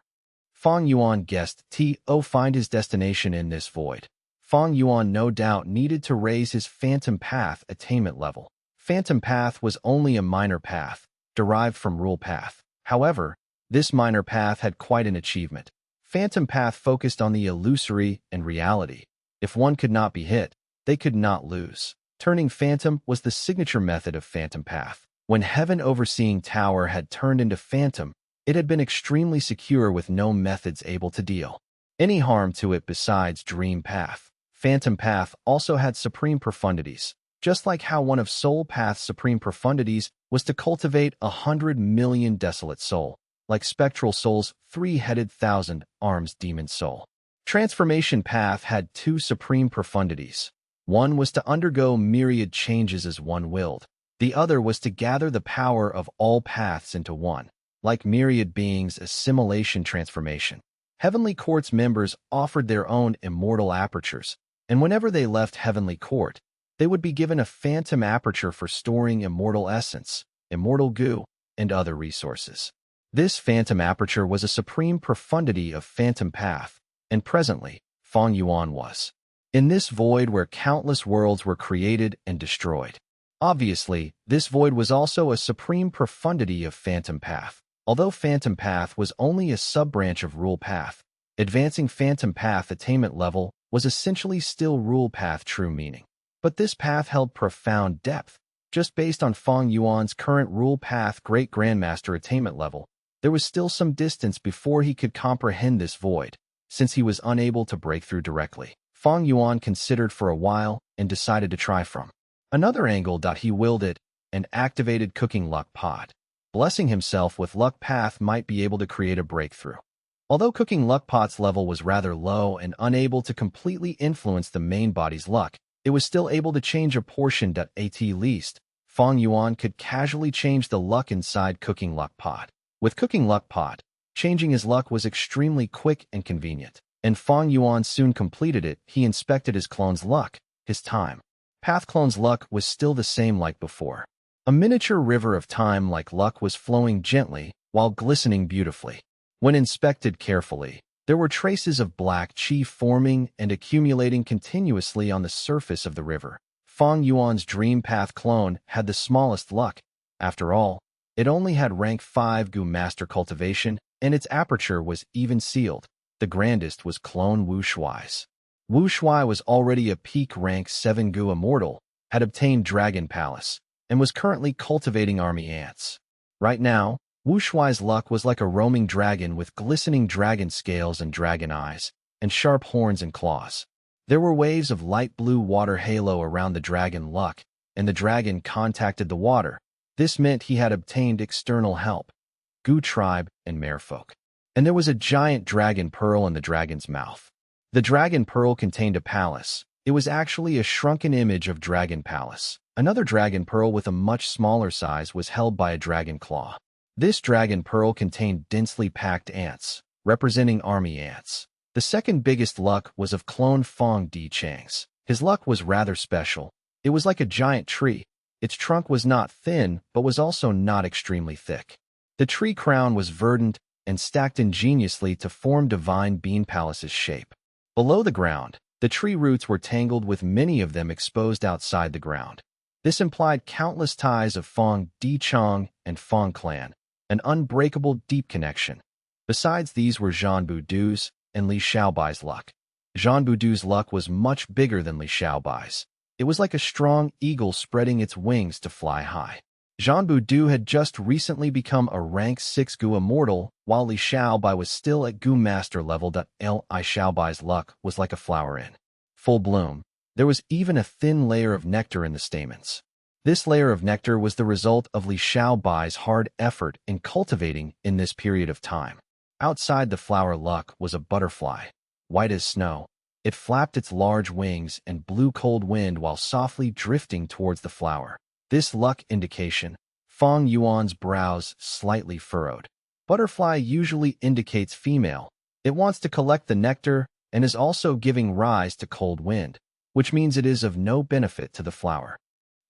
Fang Yuan guessed to find his destination in this void. Fang Yuan no doubt needed to raise his Phantom Path attainment level. Phantom Path was only a minor path, derived from Rule Path. However, this minor path had quite an achievement. Phantom Path focused on the illusory and reality. If one could not be hit, they could not lose. Turning Phantom was the signature method of Phantom Path. When Heaven Overseeing Tower had turned into Phantom, it had been extremely secure with no methods able to deal any harm to it besides Dream Path. Phantom Path also had supreme profundities, just like how one of Soul Path's supreme profundities was to cultivate 100 million desolate soul, like Spectral Soul's 3-headed 1,000-arms demon soul. Transformation Path had 2 supreme profundities. One was to undergo myriad changes as one willed. The other was to gather the power of all paths into one, like myriad beings' assimilation transformation. Heavenly Court's members offered their own immortal apertures, and whenever they left Heavenly Court, they would be given a phantom aperture for storing immortal essence, immortal goo, and other resources. This phantom aperture was a supreme profundity of Phantom Path, and presently, Fang Yuan was in this void where countless worlds were created and destroyed. Obviously, this void was also a supreme profundity of Phantom Path. Although Phantom Path was only a sub-branch of Rule Path, advancing Phantom Path attainment level was essentially still Rule Path true meaning. But this path held profound depth. Just based on Fang Yuan's current Rule Path Great Grandmaster attainment level, there was still some distance before he could comprehend this void, since he was unable to break through directly. Fang Yuan considered for a while and decided to try from another angle. He willed it and activated Cooking Luck Pot. Blessing himself with Luck Path might be able to create a breakthrough. Although Cooking Luck Pot's level was rather low and unable to completely influence the main body's luck, it was still able to change a portion. At least, Fang Yuan could casually change the luck inside Cooking Luck Pot. With Cooking Luck Pot, changing his luck was extremely quick and convenient, and Fang Yuan soon completed it. He inspected his clone's luck. His time Path clone's luck was still the same like before. A miniature river of time-like luck was flowing gently while glistening beautifully. When inspected carefully, there were traces of black chi forming and accumulating continuously on the surface of the river. Fang Yuan's Dream Path clone had the smallest luck. After all, it only had rank 5 Gu Master Cultivation, and its aperture was even sealed. The grandest was clone Wu Shuai's. Wu Shuai was already a peak rank 7 Gu Immortal, had obtained Dragon Palace, and was currently cultivating army ants. Right now, Wu Shuai's luck was like a roaming dragon with glistening dragon scales and dragon eyes, and sharp horns and claws. There were waves of light blue water halo around the dragon luck, and the dragon contacted the water. This meant he had obtained external help. Gu tribe and merfolk. And there was a giant dragon pearl in the dragon's mouth. The dragon pearl contained a palace. It was actually a shrunken image of Dragon Palace. Another dragon pearl with a much smaller size was held by a dragon claw. This dragon pearl contained densely packed ants, representing army ants. The second biggest luck was of clone Feng Chang's. His luck was rather special. It was like a giant tree. Its trunk was not thin, but was also not extremely thick. The tree crown was verdant and stacked ingeniously to form divine Bean Palace's shape. Below the ground, the tree roots were tangled with many of them exposed outside the ground. This implied countless ties of Feng Chang and Feng clan, an unbreakable deep connection. Besides these were Zhan Budu's and Li Xiaobai's luck. Zhan Budu's luck was much bigger than Li Xiaobai's. It was like a strong eagle spreading its wings to fly high. Zhan Budu had just recently become a rank 6 Gu immortal, while Li Xiaobai was still at Gu master level. Li Xiaobai's luck was like a flower in full bloom. There was even a thin layer of nectar in the stamens. This layer of nectar was the result of Li Xiaobai's hard effort in cultivating in this period of time. Outside the flower luck was a butterfly, white as snow. It flapped its large wings and blew cold wind while softly drifting towards the flower. This luck indication, Fang Yuan's brows slightly furrowed. Butterfly usually indicates female. It wants to collect the nectar and is also giving rise to cold wind, which means it is of no benefit to the flower.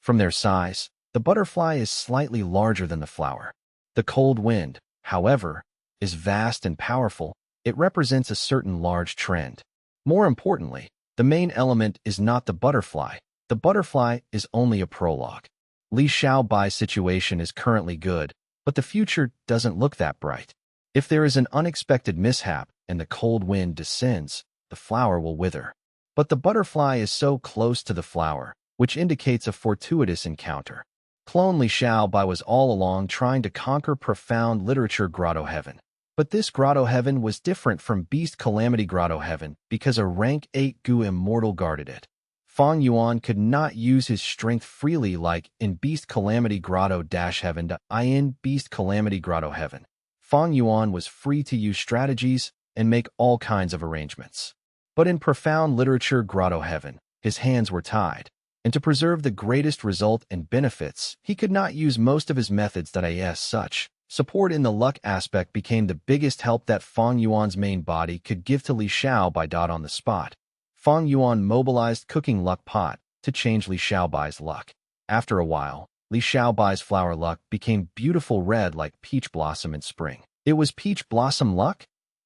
From their size, the butterfly is slightly larger than the flower. The cold wind, however, is vast and powerful. It represents a certain large trend. More importantly, the main element is not the butterfly. The butterfly is only a prologue. Li Xiaobai's situation is currently good, but the future doesn't look that bright. If there is an unexpected mishap and the cold wind descends, the flower will wither. But the butterfly is so close to the flower, which indicates a fortuitous encounter. Clone Li Xiaobai was all along trying to conquer profound literature Grotto Heaven. But this Grotto Heaven was different from Beast Calamity Grotto Heaven because a rank 8 Gu immortal guarded it. Fang Yuan could not use his strength freely like in Beast Calamity Grotto Heaven. In Beast Calamity Grotto Heaven, Fang Yuan was free to use strategies and make all kinds of arrangements. But in Profound Literature Grotto Heaven, his hands were tied, and to preserve the greatest result and benefits, he could not use most of his methods. As such, support in the luck aspect became the biggest help that Fang Yuan's main body could give to Li Xiaobai. On the spot, Fang Yuan mobilized Cooking Luck Pot to change Li Xiaobai's luck. After a while, Li Xiaobai's flower luck became beautiful red like peach blossom in spring. It was peach blossom luck?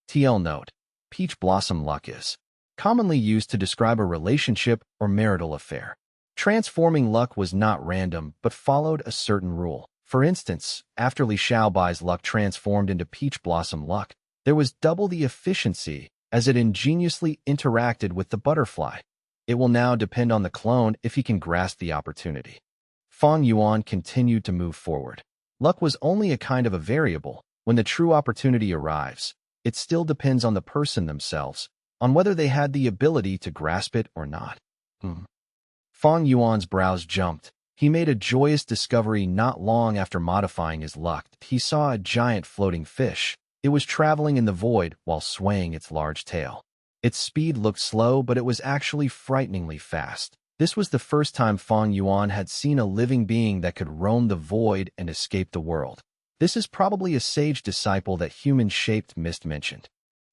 TL note: peach blossom luck is commonly used to describe a relationship or marital affair. Transforming luck was not random but followed a certain rule. For instance, after Li Xiaobai's luck transformed into peach blossom luck, there was double the efficiency as it ingeniously interacted with the butterfly. It will now depend on the clone if he can grasp the opportunity. Fang Yuan continued to move forward. Luck was only a kind of a variable. When the true opportunity arrives, it still depends on the person themselves, on whether they had the ability to grasp it or not. Fang Yuan's brows jumped. He made a joyous discovery not long after modifying his luck. He saw a giant floating fish. It was traveling in the void while swaying its large tail. Its speed looked slow, but it was actually frighteningly fast. This was the first time Fang Yuan had seen a living being that could roam the void and escape the world. This is probably a sage disciple that human-shaped mist mentioned.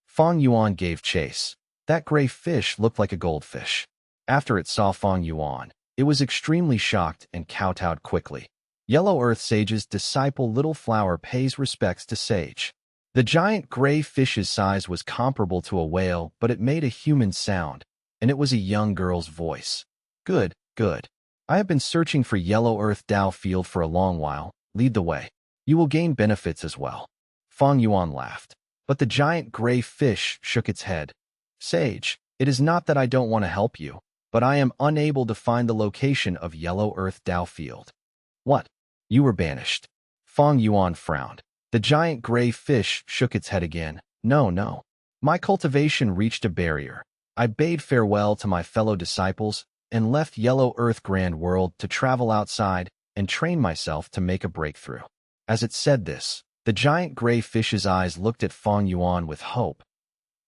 Fang Yuan gave chase. That gray fish looked like a goldfish. After it saw Fang Yuan, it was extremely shocked and kowtowed quickly. Yellow Earth Sage's disciple Little Flower pays respects to Sage. The giant gray fish's size was comparable to a whale, but it made a human sound, and it was a young girl's voice. Good, good. I have been searching for Yellow Earth Dao Field for a long while. Lead the way. You will gain benefits as well. Fang Yuan laughed, but the giant gray fish shook its head. Sage, it is not that I don't want to help you, but I am unable to find the location of Yellow Earth Dao Field. What? You were banished. Fang Yuan frowned. The giant gray fish shook its head again. No. My cultivation reached a barrier. I bade farewell to my fellow disciples and left Yellow Earth Grand World to travel outside and train myself to make a breakthrough. As it said this, The giant gray fish's eyes looked at Fang Yuan with hope.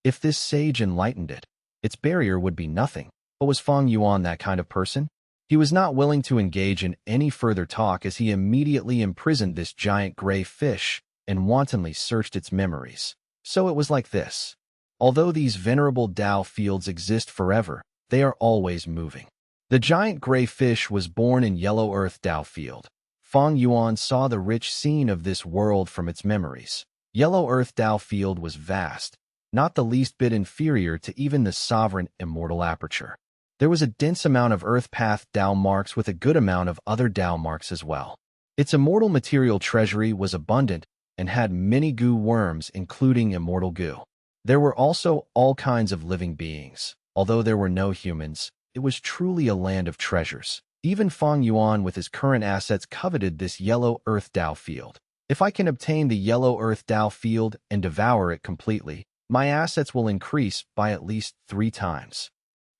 If this sage enlightened it, its barrier would be nothing. But was Fang Yuan that kind of person? He was not willing to engage in any further talk as he immediately imprisoned this giant gray fish and wantonly searched its memories. So it was like this. Although these venerable Tao fields exist forever, they are always moving. The giant gray fish was born in Yellow Earth Tao field. Fang Yuan saw the rich scene of this world from its memories. Yellow Earth Tao field was vast, not the least bit inferior to even the sovereign immortal aperture. There was a dense amount of Earth Path Tao marks with a good amount of other Tao marks as well. Its immortal material treasury was abundant and had many goo worms, including immortal goo. There were also all kinds of living beings. Although there were no humans, it was truly a land of treasures. Even Fang Yuan with his current assets coveted this Yellow Earth Tao field. If I can obtain the Yellow Earth Tao field and devour it completely, my assets will increase by at least 3 times.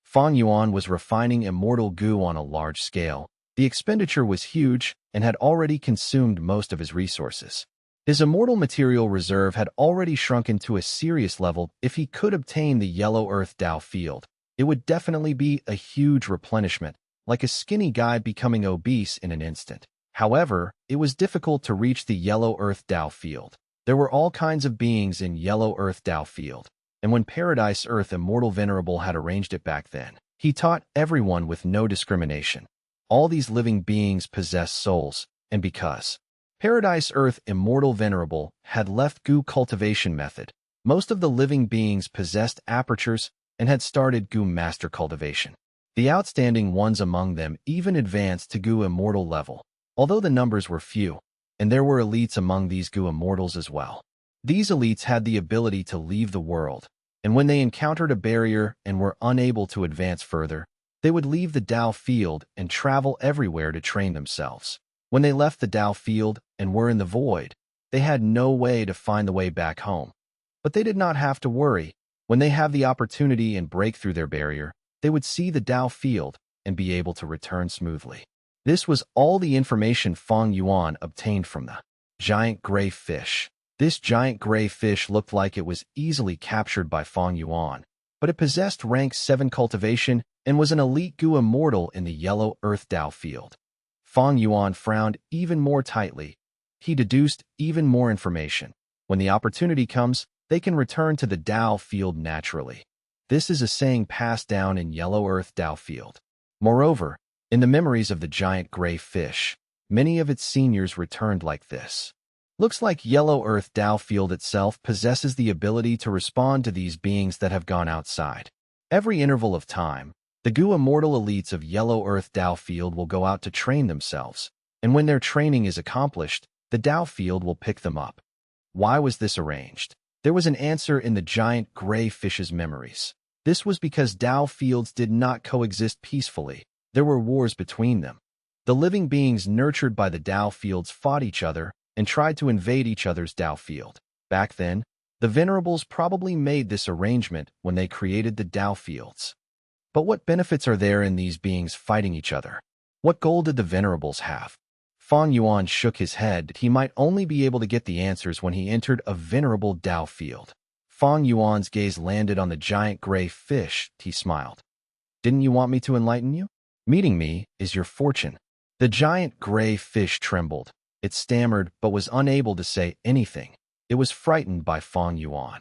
Fang Yuan was refining immortal goo on a large scale. The expenditure was huge and had already consumed most of his resources. His immortal material reserve had already shrunken to a serious level. If he could obtain the Yellow Earth Tao field, it would definitely be a huge replenishment, like a skinny guy becoming obese in an instant. However, it was difficult to reach the Yellow Earth Tao field. There were all kinds of beings in Yellow Earth Tao field, and when Paradise Earth Immortal Venerable had arranged it back then, he taught everyone with no discrimination. All these living beings possess souls, and because Paradise Earth Immortal Venerable had left goo cultivation method, most of the living beings possessed apertures and had started goo master cultivation. The outstanding ones among them even advanced to goo immortal level, although the numbers were few, and there were elites among these goo immortals as well. These elites had the ability to leave the world, and when they encountered a barrier and were unable to advance further, they would leave the Tao field and travel everywhere to train themselves. When they left the Tao field and were in the void, they had no way to find the way back home. But they did not have to worry. When they have the opportunity and break through their barrier, they would see the Tao field and be able to return smoothly. This was all the information Fang Yuan obtained from the giant gray fish. This giant gray fish looked like it was easily captured by Fang Yuan, but it possessed rank 7 cultivation and was an elite goo immortal in the Yellow Earth Tao field. Fang Yuan frowned even more tightly. He deduced even more information. When the opportunity comes, they can return to the Tao field naturally. This is a saying passed down in Yellow Earth Tao field. Moreover, in the memories of the giant gray fish, many of its seniors returned like this. Looks like Yellow Earth Tao field itself possesses the ability to respond to these beings that have gone outside. Every interval of time, the goo immortal elites of Yellow Earth Tao field will go out to train themselves, and when their training is accomplished, the Tao field will pick them up. Why was this arranged? There was an answer in the giant gray fish's memories. This was because Tao fields did not coexist peacefully. There were wars between them. The living beings nurtured by the Tao fields fought each other and tried to invade each other's Tao field. Back then, the Venerables probably made this arrangement when they created the Tao fields. But what benefits are there in these beings fighting each other? What goal did the Venerables have? Fang Yuan shook his head. He might only be able to get the answers when he entered a venerable Tao field. Fang Yuan's gaze landed on the giant gray fish. He smiled. Didn't you want me to enlighten you? Meeting me is your fortune. The giant gray fish trembled. It stammered but was unable to say anything. It was frightened by Fang Yuan.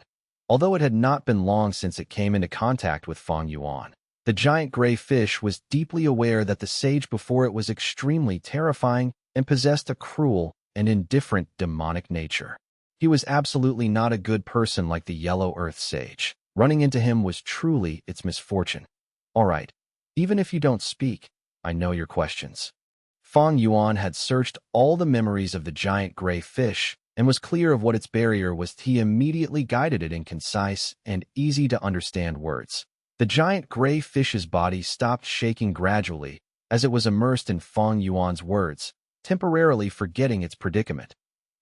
Although it had not been long since it came into contact with Fang Yuan, the giant gray fish was deeply aware that the sage before it was extremely terrifying and possessed a cruel and indifferent demonic nature. He was absolutely not a good person like the Yellow Earth sage. Running into him was truly its misfortune. All right, even if you don't speak, I know your questions. Fang Yuan had searched all the memories of the giant gray fish and was clear of what its barrier was. He immediately guided it in concise and easy-to-understand words. The giant gray fish's body stopped shaking gradually as it was immersed in Fang Yuan's words, temporarily forgetting its predicament.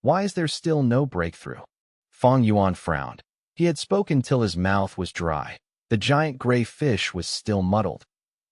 Why is there still no breakthrough? Fang Yuan frowned. He had spoken till his mouth was dry. The giant gray fish was still muddled.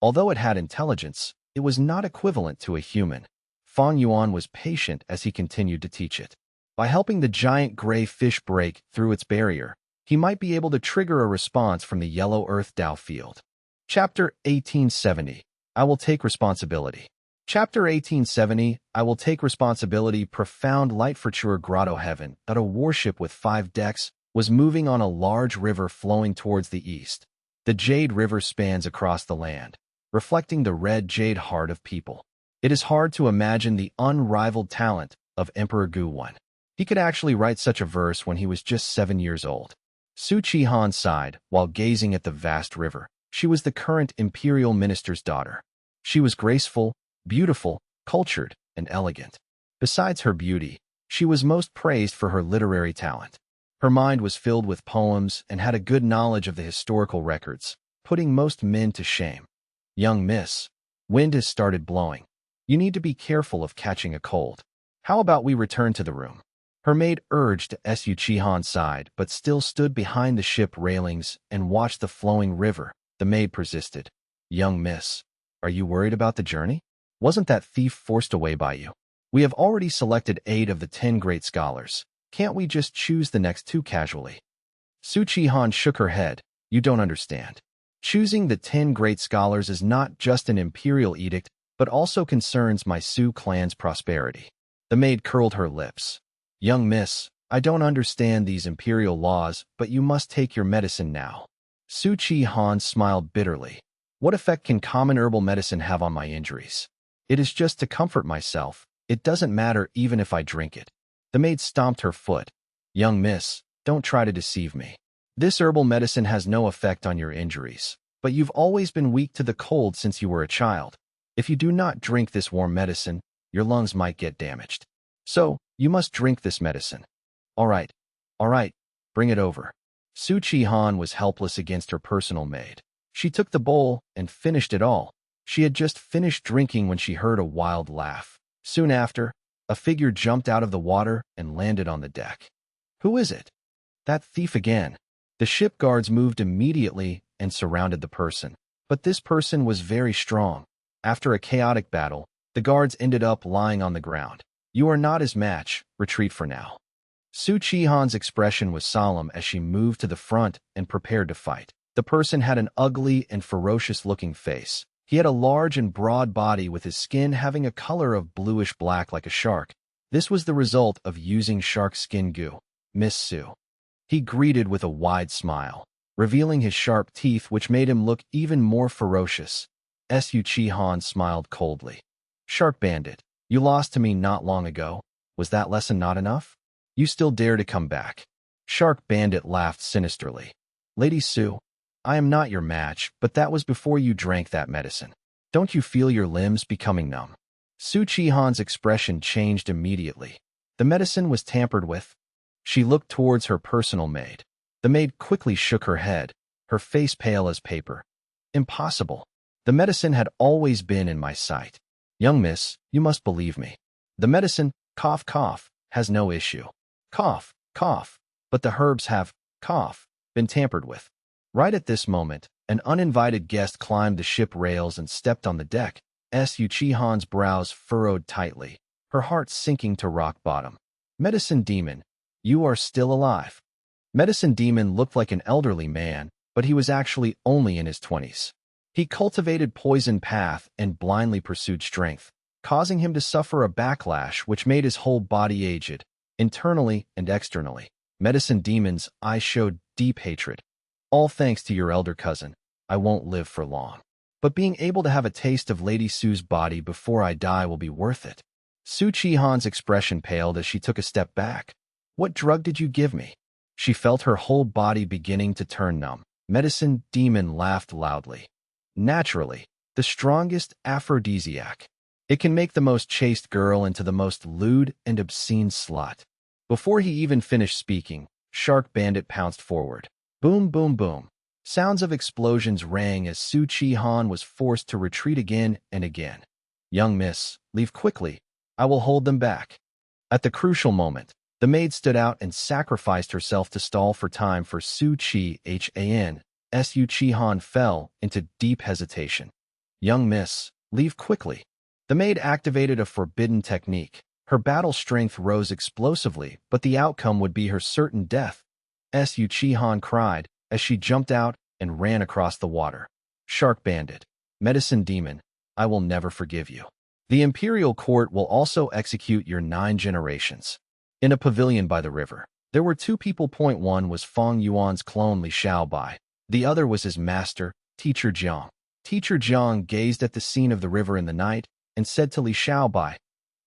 Although it had intelligence, it was not equivalent to a human. Fang Yuan was patient as he continued to teach it. By helping the giant gray fish break through its barrier, he might be able to trigger a response from the yellow earth Tao field. Chapter 1870. I will take responsibility. Chapter 1870. I will take responsibility. Profound light future grotto heaven that a warship with 5 decks was moving on a large river flowing towards the east. The Jade River spans across the land, reflecting the red jade heart of people. It is hard to imagine the unrivaled talent of Emperor Gu. He could actually write such a verse when he was just 7 years old. Su Qihan sighed while gazing at the vast river. She was the current imperial minister's daughter. She was graceful, beautiful, cultured, and elegant. Besides her beauty, she was most praised for her literary talent. Her mind was filled with poems and had a good knowledge of the historical records, putting most men to shame. Young miss, wind has started blowing. You need to be careful of catching a cold. How about we return to the room? Her maid urged. Su Qihan sighed, but still stood behind the ship railings and watched the flowing river. The maid persisted. Young miss, are you worried about the journey? Wasn't that thief forced away by you? We have already selected 8 of the 10 great scholars. Can't we just choose the next 2 casually? Su Qihan shook her head. You don't understand. Choosing the 10 great scholars is not just an imperial edict, but also concerns my Su clan's prosperity. The maid curled her lips. Young miss, I don't understand these imperial laws, but you must take your medicine now. Su Qihan smiled bitterly. What effect can common herbal medicine have on my injuries? It is just to comfort myself. It doesn't matter even if I drink it. The maid stomped her foot. Young miss, don't try to deceive me. This herbal medicine has no effect on your injuries, but you've always been weak to the cold since you were a child. If you do not drink this warm medicine, your lungs might get damaged. So, you must drink this medicine. All right, bring it over. Su Qihan was helpless against her personal maid. She took the bowl and finished it all. She had just finished drinking when she heard a wild laugh. Soon after, a figure jumped out of the water and landed on the deck. Who is it? That thief again. The ship guards moved immediately and surrounded the person. But this person was very strong. After a chaotic battle, the guards ended up lying on the ground. You are not his match. Retreat for now. Su Qihan's expression was solemn as she moved to the front and prepared to fight. The person had an ugly and ferocious-looking face. He had a large and broad body with his skin having a color of bluish-black like a shark. This was the result of using shark skin goo. Miss Su. He greeted with a wide smile, revealing his sharp teeth which made him look even more ferocious. Su Qihan smiled coldly. Shark Bandit, you lost to me not long ago. Was that lesson not enough? You still dare to come back. Shark Bandit laughed sinisterly. Lady Su, I am not your match, but that was before you drank that medicine. Don't you feel your limbs becoming numb? Su Qihan's expression changed immediately. The medicine was tampered with. She looked towards her personal maid. The maid quickly shook her head, her face pale as paper. Impossible. The medicine had always been in my sight. Young miss, you must believe me. The medicine, cough, cough, has no issue. Cough, cough, but the herbs have, cough, been tampered with. Right at this moment, an uninvited guest climbed the ship rails and stepped on the deck. Su Qihan's brows furrowed tightly, her heart sinking to rock bottom. Medicine Demon, you are still alive. Medicine Demon looked like an elderly man, but he was actually only in his 20s. He cultivated poison path and blindly pursued strength, causing him to suffer a backlash which made his whole body aged, internally and externally. Medicine Demon's eyes showed deep hatred. All thanks to your elder cousin, I won't live for long. But being able to have a taste of Lady Su's body before I die will be worth it. Su Qihan's expression paled as she took a step back. What drug did you give me? She felt her whole body beginning to turn numb. Medicine Demon laughed loudly. Naturally, the strongest aphrodisiac. It can make the most chaste girl into the most lewd and obscene slut. Before he even finished speaking, Shark Bandit pounced forward. Boom, boom, boom. Sounds of explosions rang as Su Qihan was forced to retreat again and again. Young miss, leave quickly. I will hold them back. At the crucial moment, the maid stood out and sacrificed herself to stall for time for Su Qihan. Su Qihan fell into deep hesitation. Young miss, leave quickly. The maid activated a forbidden technique. Her battle strength rose explosively, but the outcome would be her certain death. Su Chihan cried as she jumped out and ran across the water. Shark bandit, medicine demon, I will never forgive you. The imperial court will also execute your 9 generations. In a pavilion by the river, there were 2 people. One was Fang Yuan's clone Li Xiaobai. The other was his master, Teacher Jiang. Teacher Jiang gazed at the scene of the river in the night and said to Li Xiaobai,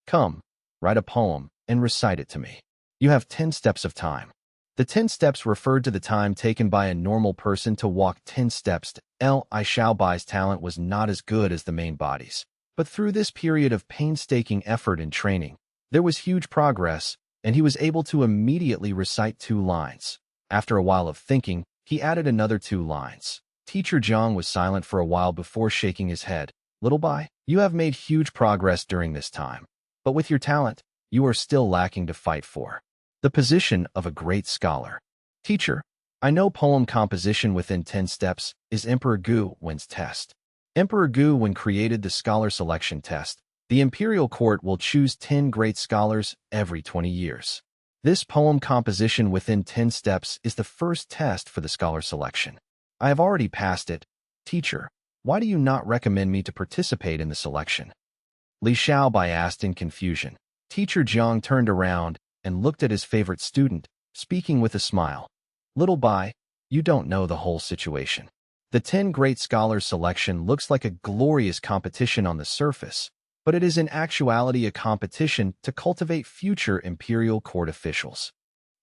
"Come, write a poem and recite it to me. You have 10 steps of time." The 10 steps referred to the time taken by a normal person to walk 10 steps. Li Xiaobai's talent was not as good as the main body's, but through this period of painstaking effort and training, there was huge progress, and he was able to immediately recite 2 lines. After a while of thinking, he added another 2 lines. Teacher Jiang was silent for a while before shaking his head. "Little Bai, you have made huge progress during this time, but with your talent, you are still lacking to fight for the position of a great scholar." "Teacher, I know poem composition within 10 steps is Emperor Gu Wen's test." Emperor Gu Wen created the scholar selection test. The imperial court will choose 10 great scholars every 20 years. This poem composition within 10 steps is the first test for the scholar selection. I have already passed it. Teacher, why do you not recommend me to participate in the selection?" Li Xiaobai asked in confusion. Teacher Jiang turned around and looked at his favorite student, speaking with a smile. "Little Bai, you don't know the whole situation. The 10 great scholars selection looks like a glorious competition on the surface, but it is in actuality a competition to cultivate future imperial court officials."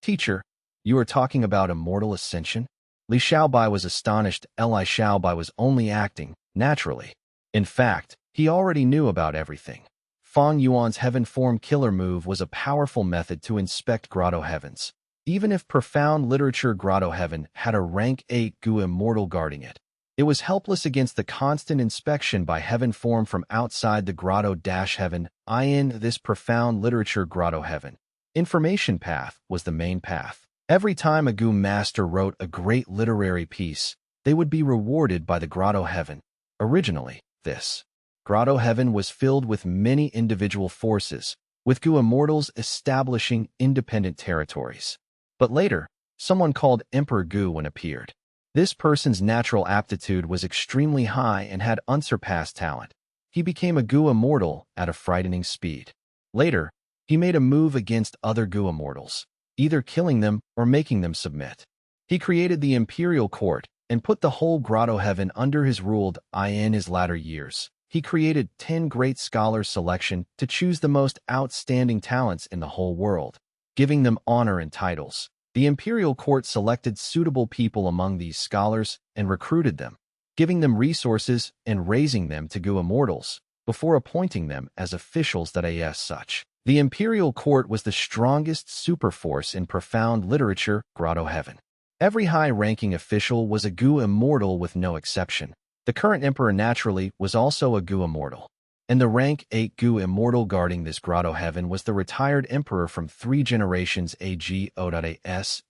"Teacher, you are talking about immortal ascension?" Li Xiaobai was astonished. Li Xiaobai was only acting, naturally. In fact, he already knew about everything. Fang Yuan's heaven form killer move was a powerful method to inspect grotto heavens. Even if profound literature grotto heaven had a rank 8 Gu immortal guarding it, it was helpless against the constant inspection by heaven form from outside the grotto-heaven. In this profound literature grotto heaven, information path was the main path. Every time a Gu master wrote a great literary piece, they would be rewarded by the grotto heaven. Originally, this grotto heaven was filled with many individual forces, with Gu immortals establishing independent territories. But later, someone called Emperor Gu Wen appeared. This person's natural aptitude was extremely high and had unsurpassed talent. He became a Gu immortal at a frightening speed. Later, he made a move against other Gu immortals, either killing them or making them submit. He created the imperial court and put the whole grotto heaven under his rule. In his latter years, he created 10 great scholars selection to choose the most outstanding talents in the whole world, giving them honor and titles. The imperial court selected suitable people among these scholars and recruited them, giving them resources and raising them to Gu immortals, before appointing them as officials. As such, the imperial court was the strongest superforce in profound literature grotto heaven. Every high-ranking official was a Gu immortal with no exception. The current emperor naturally was also a Gu immortal, and the rank 8 Gu immortal guarding this grotto heaven was the retired emperor from 3 generations ago.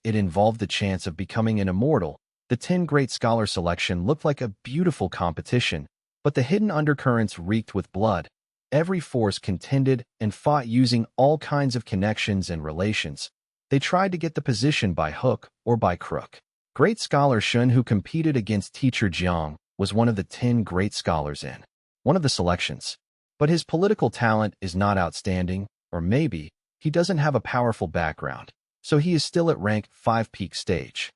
It involved the chance of becoming an immortal. The 10 great scholar selection looked like a beautiful competition, but the hidden undercurrents reeked with blood. Every force contended and fought using all kinds of connections and relations. They tried to get the position by hook or by crook. Great scholar Shun, who competed against teacher Jiang, was one of the 10 great scholars in one of the selections. But his political talent is not outstanding, or maybe he doesn't have a powerful background, so he is still at rank 5 peak stage.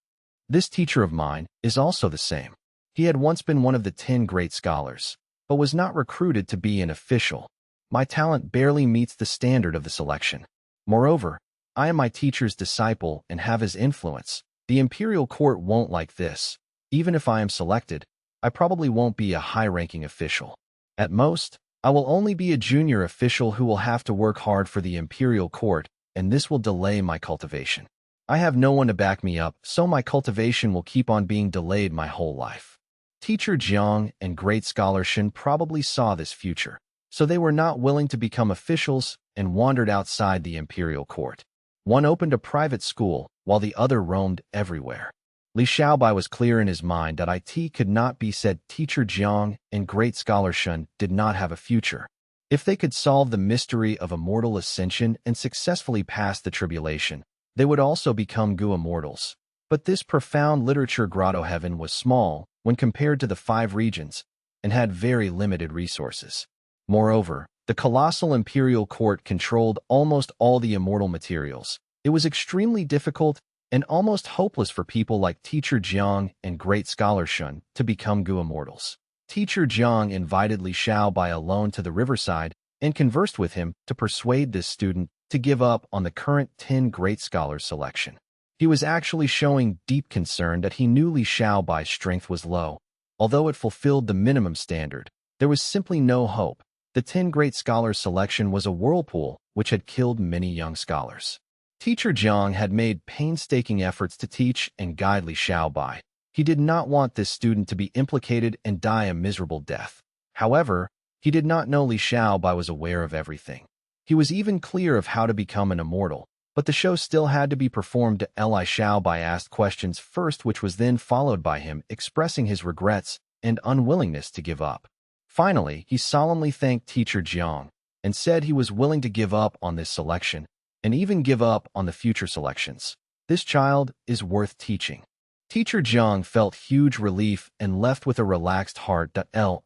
This teacher of mine is also the same. He had once been one of the 10 great scholars, but was not recruited to be an official. My talent barely meets the standard of the selection. Moreover, I am my teacher's disciple and have his influence. The imperial court won't like this. Even if I am selected, I probably won't be a high-ranking official. At most, I will only be a junior official who will have to work hard for the imperial court, and this will delay my cultivation. I have no one to back me up, so my cultivation will keep on being delayed my whole life. Teacher Jiang and great scholar Shin probably saw this future, so they were not willing to become officials and wandered outside the imperial court. One opened a private school, while the other roamed everywhere. Li Xiaobai was clear in his mind that it could not be said teacher Jiang and great scholar Shun did not have a future. If they could solve the mystery of immortal ascension and successfully pass the tribulation, they would also become Gu immortals. But this profound literature grotto heaven was small when compared to the 5 regions and had very limited resources. Moreover, the colossal imperial court controlled almost all the immortal materials. It was extremely difficult and almost hopeless for people like Teacher Jiang and great scholar Shun to become Gu immortals. Teacher Jiang invited Li Xiaobai alone to the riverside and conversed with him to persuade this student to give up on the current 10 great scholars selection. He was actually showing deep concern that he knew Li Xiaobai's strength was low. Although it fulfilled the minimum standard, there was simply no hope. The 10 great scholars selection was a whirlpool which had killed many young scholars. Teacher Jiang had made painstaking efforts to teach and guide Li Xiaobai. He did not want this student to be implicated and die a miserable death. However, he did not know Li Xiaobai was aware of everything. He was even clear of how to become an immortal, but the show still had to be performed. Li Xiaobai asked questions first, which was then followed by him expressing his regrets and unwillingness to give up. Finally, he solemnly thanked Teacher Jiang and said he was willing to give up on this selection and even give up on the future selections. This child is worth teaching. Teacher Jiang felt huge relief and left with a relaxed heart. Li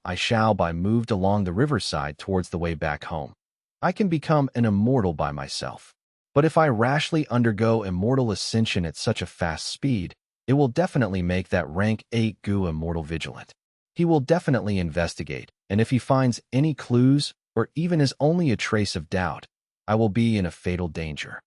Xiaobai moved along the riverside towards the way back home. I can become an immortal by myself. But if I rashly undergo immortal ascension at such a fast speed, it will definitely make that rank 8 Gu immortal vigilant. He will definitely investigate, and if he finds any clues, or even is only a trace of doubt, I will be in a fatal danger.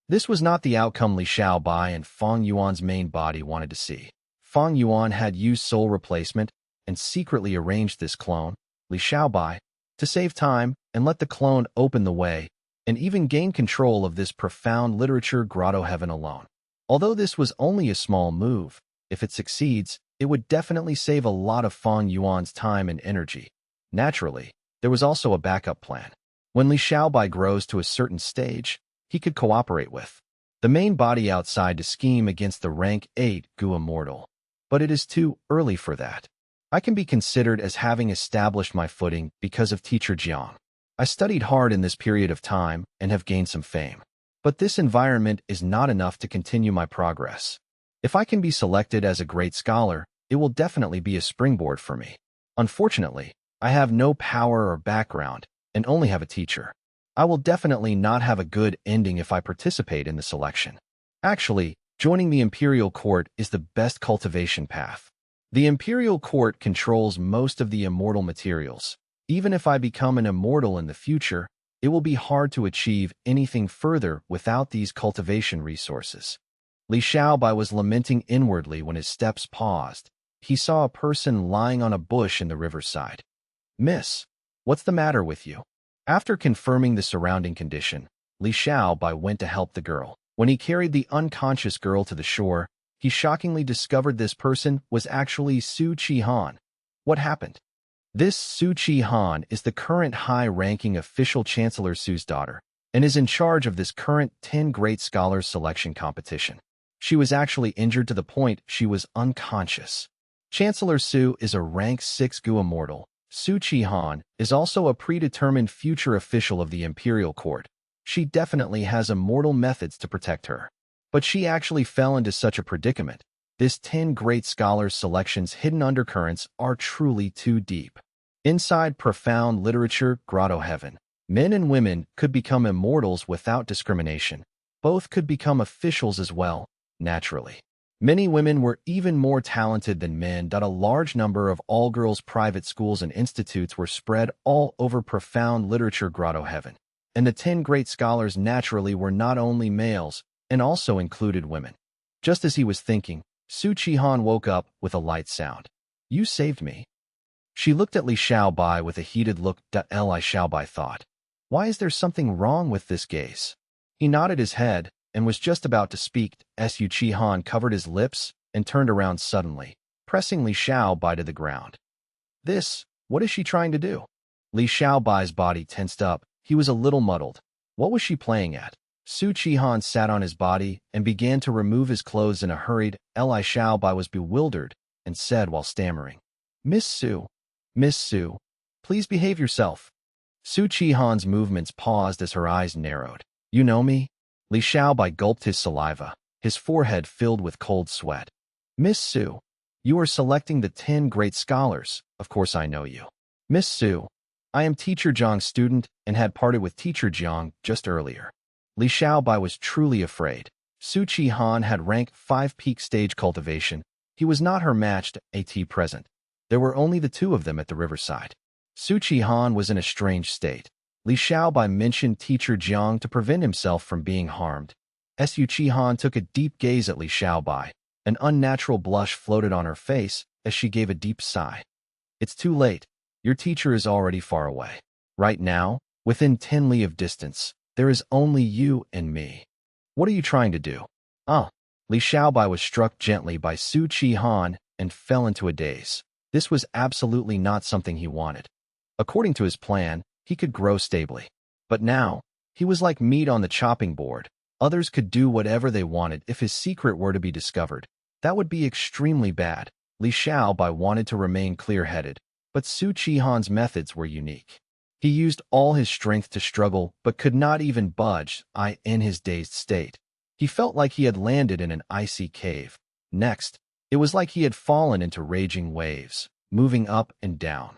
This was not the outcome Li Xiaobai and Fang Yuan's main body wanted to see. Fang Yuan had used soul replacement and secretly arranged this clone, Li Xiaobai, to save time and let the clone open the way and even gain control of this profound literature grotto heaven alone. Although this was only a small move, if it succeeds, it would definitely save a lot of Fang Yuan's time and energy. Naturally, there was also a backup plan. When Li Xiaobai grows to a certain stage, he could cooperate with the main body outside to scheme against the rank 8 Gu immortal. But it is too early for that. I can be considered as having established my footing because of Teacher Jiang. I studied hard in this period of time and have gained some fame. But this environment is not enough to continue my progress. If I can be selected as a great scholar, it will definitely be a springboard for me. Unfortunately, I have no power or background and only have a teacher. I will definitely not have a good ending if I participate in the selection. Actually, joining the Imperial Court is the best cultivation path. The Imperial Court controls most of the immortal materials. Even if I become an immortal in the future, it will be hard to achieve anything further without these cultivation resources. Li Xiaobai was lamenting inwardly when his steps paused. He saw a person lying on a bush in the riverside. "Miss, what's the matter with you?" After confirming the surrounding condition, Li Xiaobai went to help the girl. When he carried the unconscious girl to the shore, he shockingly discovered this person was actually Su Qihan. What happened? This Su Qihan is the current high-ranking official Chancellor Su's daughter and is in charge of this current 10 Great Scholars selection competition. She was actually injured to the point she was unconscious. Chancellor Su is a rank 6 Gu immortal. Su Qihan is also a predetermined future official of the Imperial Court. She definitely has immortal methods to protect her. But she actually fell into such a predicament. This 10 Great Scholars selection's hidden undercurrents are truly too deep. Inside profound literature grotto heaven, men and women could become immortals without discrimination. Both could become officials as well, naturally. Many women were even more talented than men. A large number of all-girls private schools and institutes were spread all over profound literature grotto heaven. And the 10 great scholars naturally were not only males, and also included women. Just as he was thinking, Su Qihan woke up with a light sound. "You saved me." She looked at Li Xiaobai with a heated look. Li Xiaobai thought, "Why is there something wrong with this gaze?" He nodded his head and was just about to speak. Su Qihan covered his lips and turned around suddenly, pressing Li Xiaobai to the ground. What is she trying to do? Li Xiaobai's body tensed up. He was a little muddled. What was she playing at? Su Qihan sat on his body and began to remove his clothes in a hurried. Li Xiaobai was bewildered and said while stammering, Miss Su, please behave yourself." Su Qihan's movements paused as her eyes narrowed. You know me? Li Xiaobai gulped his saliva, his forehead filled with cold sweat. Miss Su, you are selecting the 10 great scholars. Of course I know you. Miss Su, I am Teacher Jiang's student and had parted with Teacher Jiang just earlier. Li Xiaobai was truly afraid. Su Qihan had rank 5 peak stage cultivation. He was not her matched at present. There were only the two of them at the riverside. Su Qihan was in a strange state. Li Xiaobai mentioned Teacher Jiang to prevent himself from being harmed. Su Qihan took a deep gaze at Li Xiaobai. An unnatural blush floated on her face as she gave a deep sigh. It's too late. Your teacher is already far away. Right now, within 10 li of distance, there is only you and me. What are you trying to do? Li Xiaobai was struck gently by Su Qihan and fell into a daze. This was absolutely not something he wanted. According to his plan, he could grow stably. But now, he was like meat on the chopping board. Others could do whatever they wanted if his secret were to be discovered. That would be extremely bad. Li Xiaobai wanted to remain clear-headed, but Su Qihan's methods were unique. He used all his strength to struggle, but could not even budge, in his dazed state. He felt like he had landed in an icy cave. Next, it was like he had fallen into raging waves, moving up and down.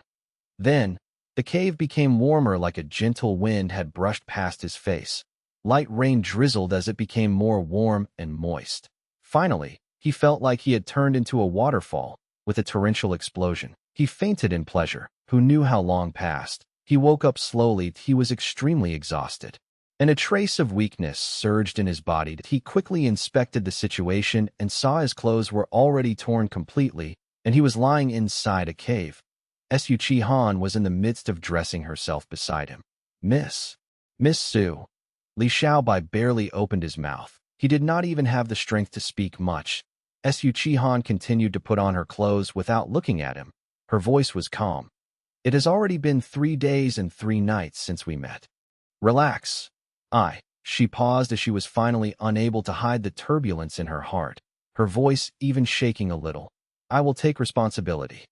Then, the cave became warmer like a gentle wind had brushed past his face. Light rain drizzled as it became more warm and moist. Finally, he felt like he had turned into a waterfall, with a torrential explosion. He fainted in pleasure. Who knew how long passed? He woke up slowly. He was extremely exhausted, and a trace of weakness surged in his body. He quickly inspected the situation and saw his clothes were already torn completely, and he was lying inside a cave. Su Qihan was in the midst of dressing herself beside him. Miss Su. Li Xiaobai barely opened his mouth. He did not even have the strength to speak much. Su Qihan continued to put on her clothes without looking at him. Her voice was calm. It has already been 3 days and 3 nights since we met. Relax. She paused as she was finally unable to hide the turbulence in her heart, her voice even shaking a little. I will take responsibility.